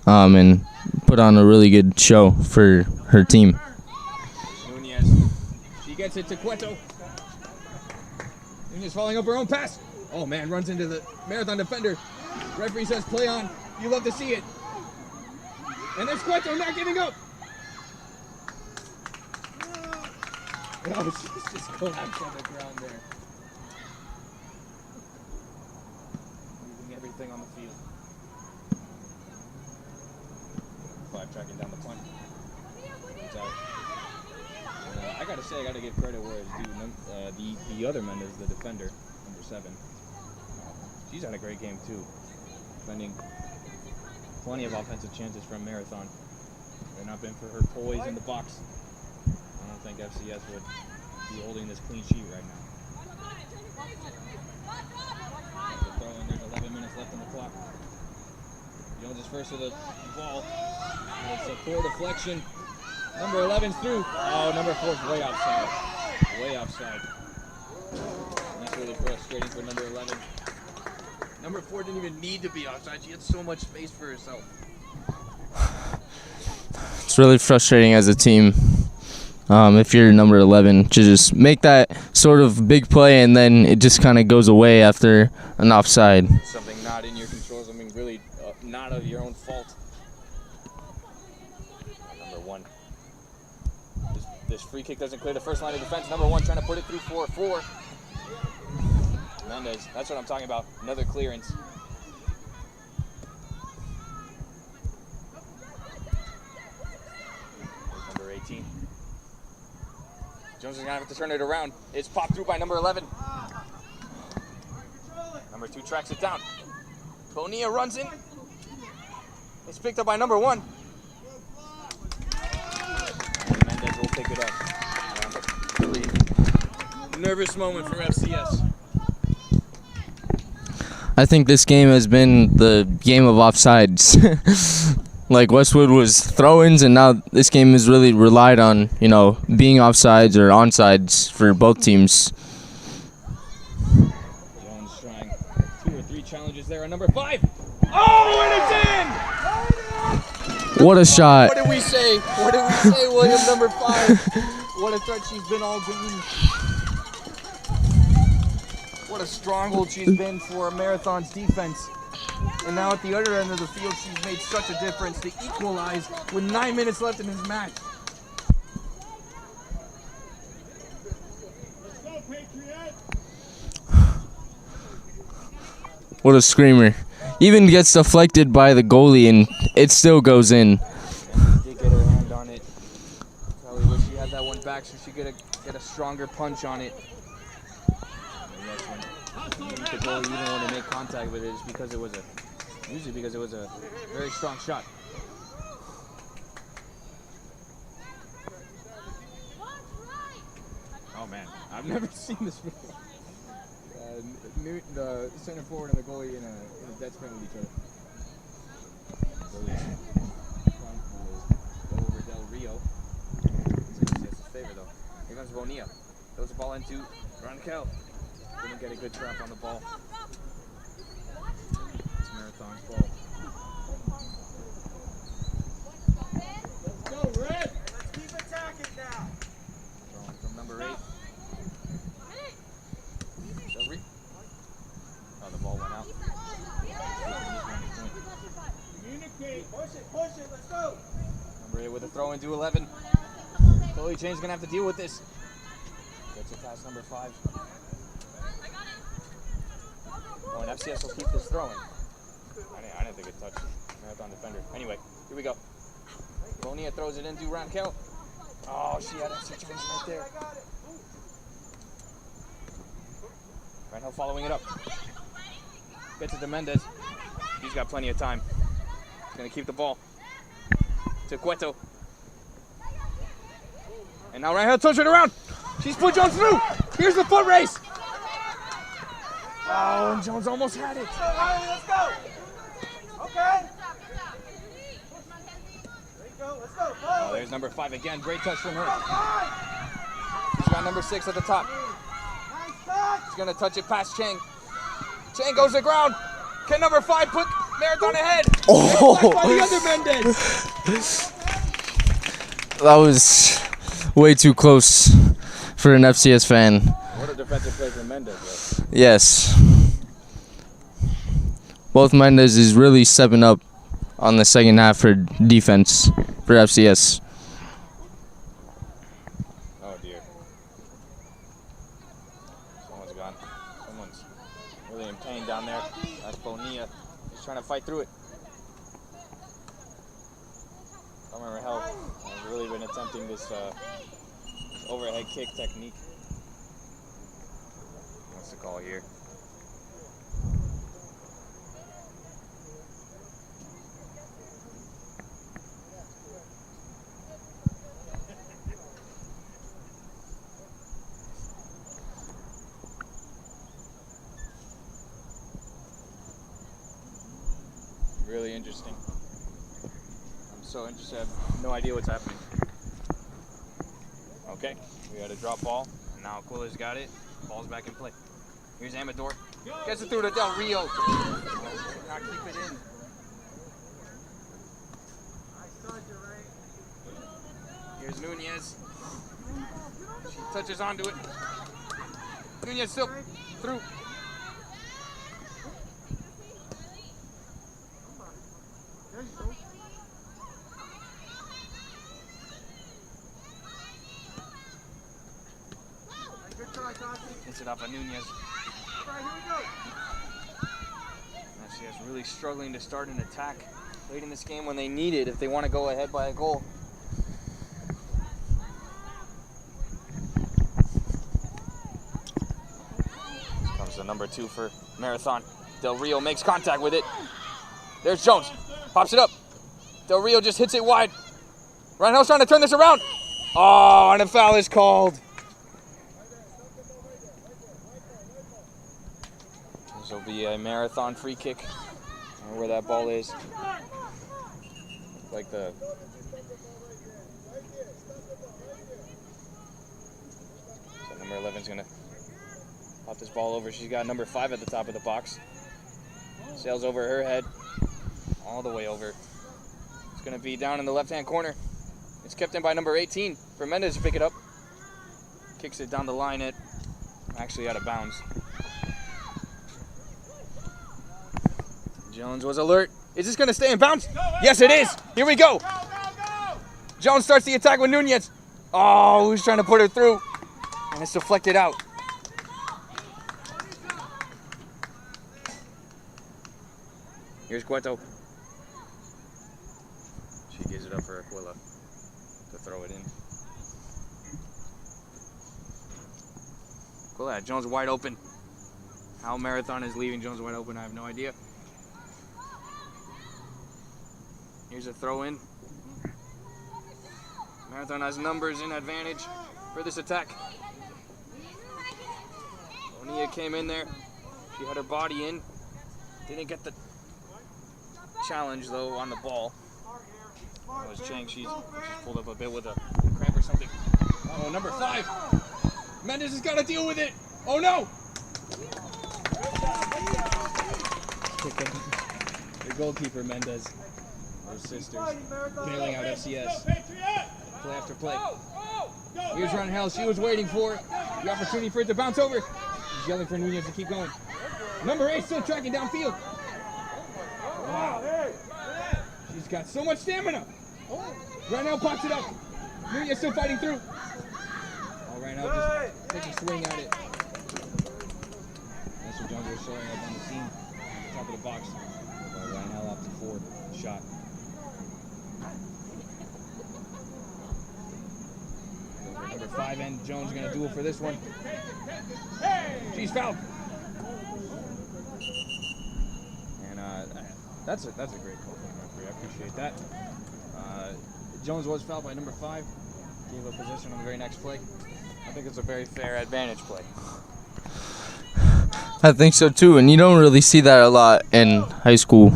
and put on a really good show for her team. Nunez. She gets it to Cueto. Nunez following up her own pass. Oh man, runs into the Marathon defender. Referee says play on. You love to see it. And there's Cueto not giving up. Oh, she's just collapsed on the ground there. Moving everything on the field. 5 tracking down the punt. Comes out. I gotta say, I gotta give credit where it's due. The other Mendez, the defender, number 7. She's had a great game too, defending plenty of offensive chances from Marathon. If it had not been for her poise in the box, I don't think FCS would be holding this clean sheet right now. There's 11 minutes left on the clock. Jones is first with the ball. It's a poor deflection. Number 11's through. Oh, number 4's way outside. Way outside. That's really frustrating for number 11. Number 4 didn't even need to be outside. She had so much space for herself. It's really frustrating as a team. If you're number 11, to just make that sort of big play and then it just kind of goes away after an offside. Something not in your control, something really not of your own fault. Number 1. This free kick doesn't clear the first line of defense. Number 1 trying to put it through 4-4. Mendez, that's what I'm talking about. Another clearance. There's number 18. Jones is gonna have to turn it around. It's popped through by number 11. Number 2 tracks it down. Bonilla runs in. It's picked up by number 1. And Mendez will pick it up. Really nervous moment for FCS. I think this game has been the game of offsides. Like Westwood was throw-ins, and now this game is really relied on, you know, being offsides or onsides for both teams. Jones trying 2 or 3 challenges there on number 5. Oh, and it's in! What a shot. What did we say? What did we say, William, number 5? What a threat she's been all game. What a stronghold she's been for Marathon's defense. And now at the other end of the field, she's made such a difference to equalize with 9 minutes left in this match. What a screamer. Even gets deflected by the goalie and it still goes in. And she did get her hand on it. Probably wish she had that one back so she could get a stronger punch on it. The goalie even want to make contact with it is because it was usually because it was a very strong shot. Oh man, I've never seen this before. The center forward and the goalie in a dead sprint with each other. Over Del Rio. It's his favor though. Here comes Bonilla. Throws the ball into Ronquel. Didn't get a good trap on the ball. It's Marathon's ball. Let's go, Red. Let's keep attacking now. Throwing from number 8. Shelby. Oh, the ball went out. Communicate. Push it, let's go. Number 8 with a throw into 11. Goalie Chain's gonna have to deal with this. Gets it past number 5. Oh, and FCS will keep this throwing. I didn't think it touched Marathon defender. Anyway, here we go. Bonilla throws it into Ronquel. Oh, she had a situation right there. Ronquel following it up. Gets it to Mendez. He's got plenty of time. He's going to keep the ball. To Cueto. And now Ronquel turns it around. She's put Jones through. Here's the foot race. Oh, and Jones almost had it. Let's go. Okay. There you go. Let's go. Oh, there's number 5 again. Great touch from her. She's got number 6 at the top. She's going to touch it past Chang. Chang goes to the ground. Can number 5 put Marathon ahead? Oh! By the other Mendez. That was way too close for an FCS fan. What a defensive play from Mendez, though. Yes. Both Mendez is really stepping up on the second half for defense for FCS. Oh, dear. Someone's gone. Someone's really in pain down there. That's Bonilla. He's trying to fight through it. Summer Hell has really been attempting this overhead kick technique. What's the call here? Really interesting. I'm so interested. I have no idea what's happening. Okay, we had a drop ball, and now Aquila's got it. Ball's back in play. Here's Amador. Gets it through to Del Rio. Not keep it in. Here's Nunez. She touches onto it. Nunez still through. Gets it off of Nunez. FCS really struggling to start an attack late in this game when they need it if they want to go ahead by a goal. Here comes the number 2 for Marathon. Del Rio makes contact with it. There's Jones. Pops it up. Del Rio just hits it wide. Ryan Hell's trying to turn this around. Oh, and a foul is called. This will be a Marathon free kick. I don't know where that ball is. Like the... So number 11's going to pop this ball over. She's got number 5 at the top of the box. Sails over her head. All the way over. It's going to be down in the left-hand corner. It's kept in by number 18 for Mendez to pick it up. Kicks it down the line. It actually out of bounds. Jones was alert. Is this going to stay in bounds? Yes, it is. Here we go. Jones starts the attack with Nunez. Oh, who's trying to put her through? And it's deflected out. Here's Cueto. She gives it up for Aquila to throw it in. Aquila, Jones wide open. How Marathon is leaving Jones wide open, I have no idea. Here's a throw in. Marathon has numbers in advantage for this attack. Bonilla came in there. She had her body in. Didn't get the challenge though on the ball. That was Chang. She's pulled up a bit with a cramp or something. Oh, number 5. Mendez has got to deal with it. Oh no! The goalkeeper Mendez. Her sisters bailing out FCS. Play after play. Here's Ron Hell. She was waiting for it. The opportunity for it to bounce over. She's yelling for Nunez to keep going. Number 8 still tracking downfield. Wow. She's got so much stamina. Rynell pops it up. Nunez still fighting through. Oh, Rynell just takes a swing at it. That's what Jones was showing up on the scene. Top of the box. Rynell opted for the shot. Number 5 and Jones are going to duel for this one. She's fouled. And that's a great call from the referee. I appreciate that. Jones was fouled by number 5. Gave up possession on the very next play. I think it's a very fair advantage play. I think so too, and you don't really see that a lot in high school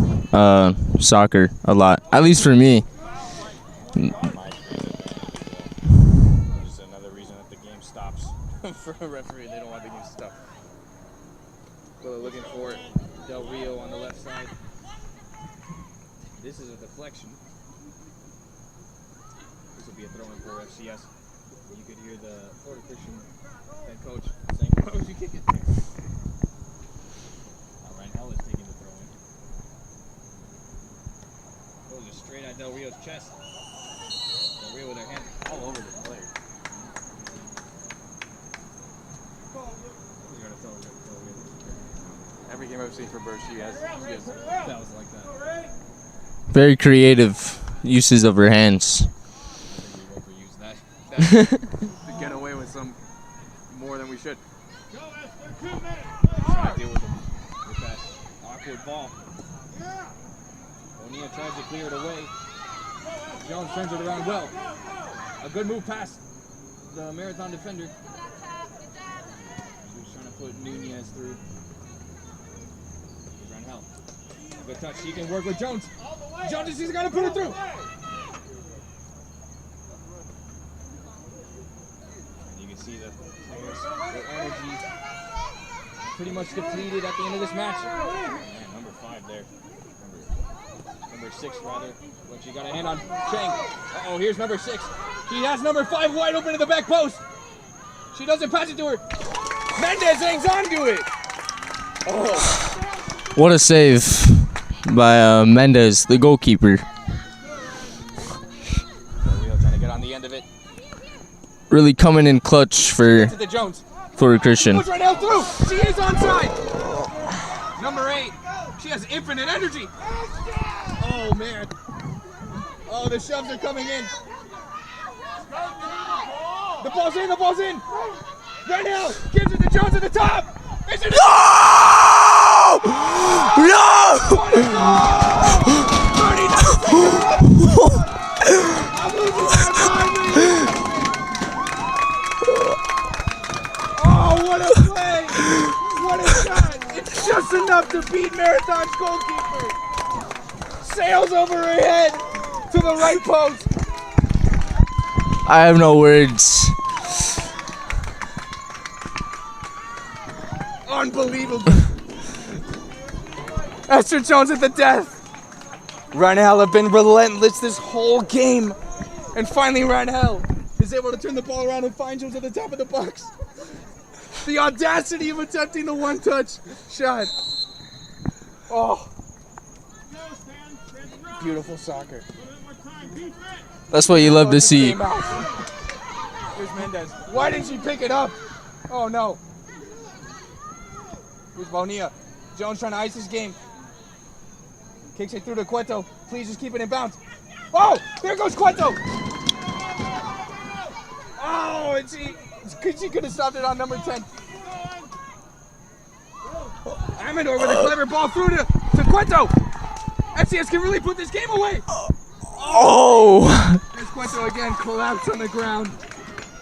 soccer. A lot, at least for me. Just another reason that the game stops for a referee. They don't want the game to stop. So they're looking for Del Rio on the left side. This is a deflection. This will be a throw-in for FCS. You could hear the Florida Christian head coach saying, "Why would you kick it there?" Rangel is taking the throw-in. Goes just straight at Del Rio's chest. Del Rio with her hand all over the player. Every game I've seen for Burr, she has fouls like that. Very creative uses of her hands. I think we overuse that to get away Trying to deal with him with that awkward ball. O'Neill tries to clear it away. Jones turns it around well. A good move past the Marathon defender. He was trying to put Nunez through. Here's Rangel. Good touch. He can work with Jones. Jones is got to put it through. And you can see the players, their energy pretty much depleted at the end of this match. Man, number 5 there. Number 6 rather. But you got a hand on Chang. Uh-oh, here's number 6. He has number 5 wide open to the back post. She doesn't pass it to her. Mendez hangs on to it. Oh. What a save by Mendez, the goalkeeper. Trying to get on the end of it. Really coming in clutch for Christian. Push right now through. She is onside. Number 8. She has infinite energy. Oh man. Oh, the shoves are coming in. The ball's in. The ball's in. Right now, gives it to Jones at the top. Is it? No! No! Oh, what a play! What a shot! It's just enough to beat Marathon's goalkeeper. Sails over her head to the right post. I have no words. Unbelievable. Esther Jones at the death. Rangel have been relentless this whole game. And finally Rangel is able to turn the ball around and find Jones at the top of the box. The audacity of attempting the one-touch shot. Oh. Beautiful soccer. That's what you love to see. Here's Mendez. Why didn't she pick it up? Oh no. Here's Bonilla. Jones trying to ice this game. Kicks it through to Cueto. Please just keep it in bounds. Oh, there goes Cueto. Oh, and she could have stopped it on number 10. Amador with a clever ball through to Cueto. FCS can really put this game away. Oh! There's Cueto again, collapsed on the ground.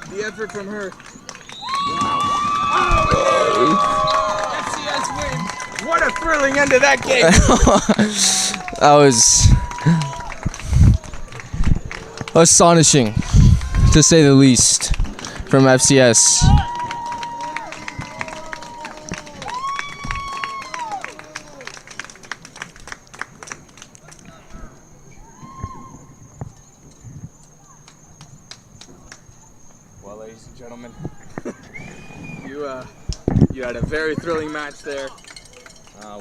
The effort from her. Wow. Oh, FCS wins. What a thrilling end to that game. That was astonishing, to say the least, from FCS. Well, ladies and gentlemen, you had a very thrilling match there.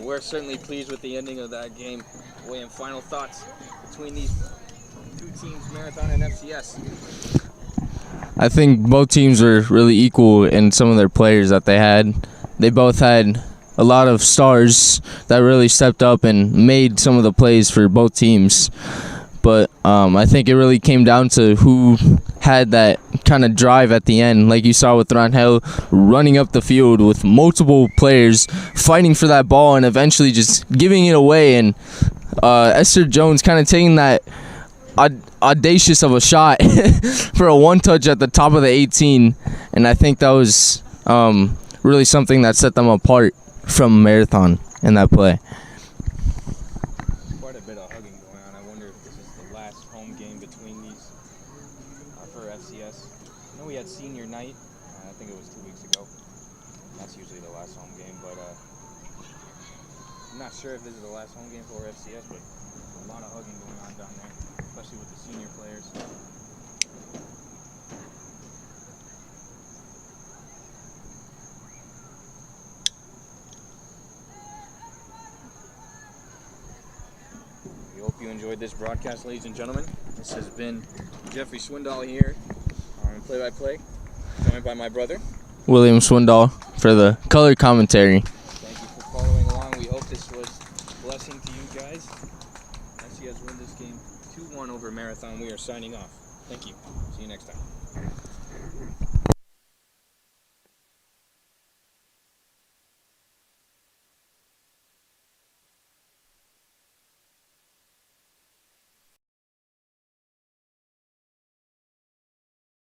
We're certainly pleased with the ending of that game. William, final thoughts between these two teams, Marathon and FCS? I think both teams were really equal in some of their players that they had. They both had a lot of stars that really stepped up and made some of the plays for both teams. But I think it really came down to who had that kind of drive at the end, like you saw with Rangel running up the field with multiple players fighting for that ball and eventually just giving it away, and Esther Jones kind of taking that audacious of a shot for a one-touch at the top of the 18, and I think that was really something that set them apart from Marathon in that play. Quite a bit of hugging going on. I wonder if this is the last home game between these for FCS. I know we had senior night. I think it was 2 weeks ago. That's usually the last home game, but I'm not sure if this is the last home game for FCS, but a lot of hugging going on down there, especially with the senior players. We hope you enjoyed this broadcast, ladies and gentlemen. This has been Jeffrey Swindoll here on Play-by-Play, joined by my brother, William Swindoll, for the color commentary. Thank you for following along. We hope this was a blessing to you guys. FCS win this game 2-1 over Marathon. We are signing off. Thank you. See you next time.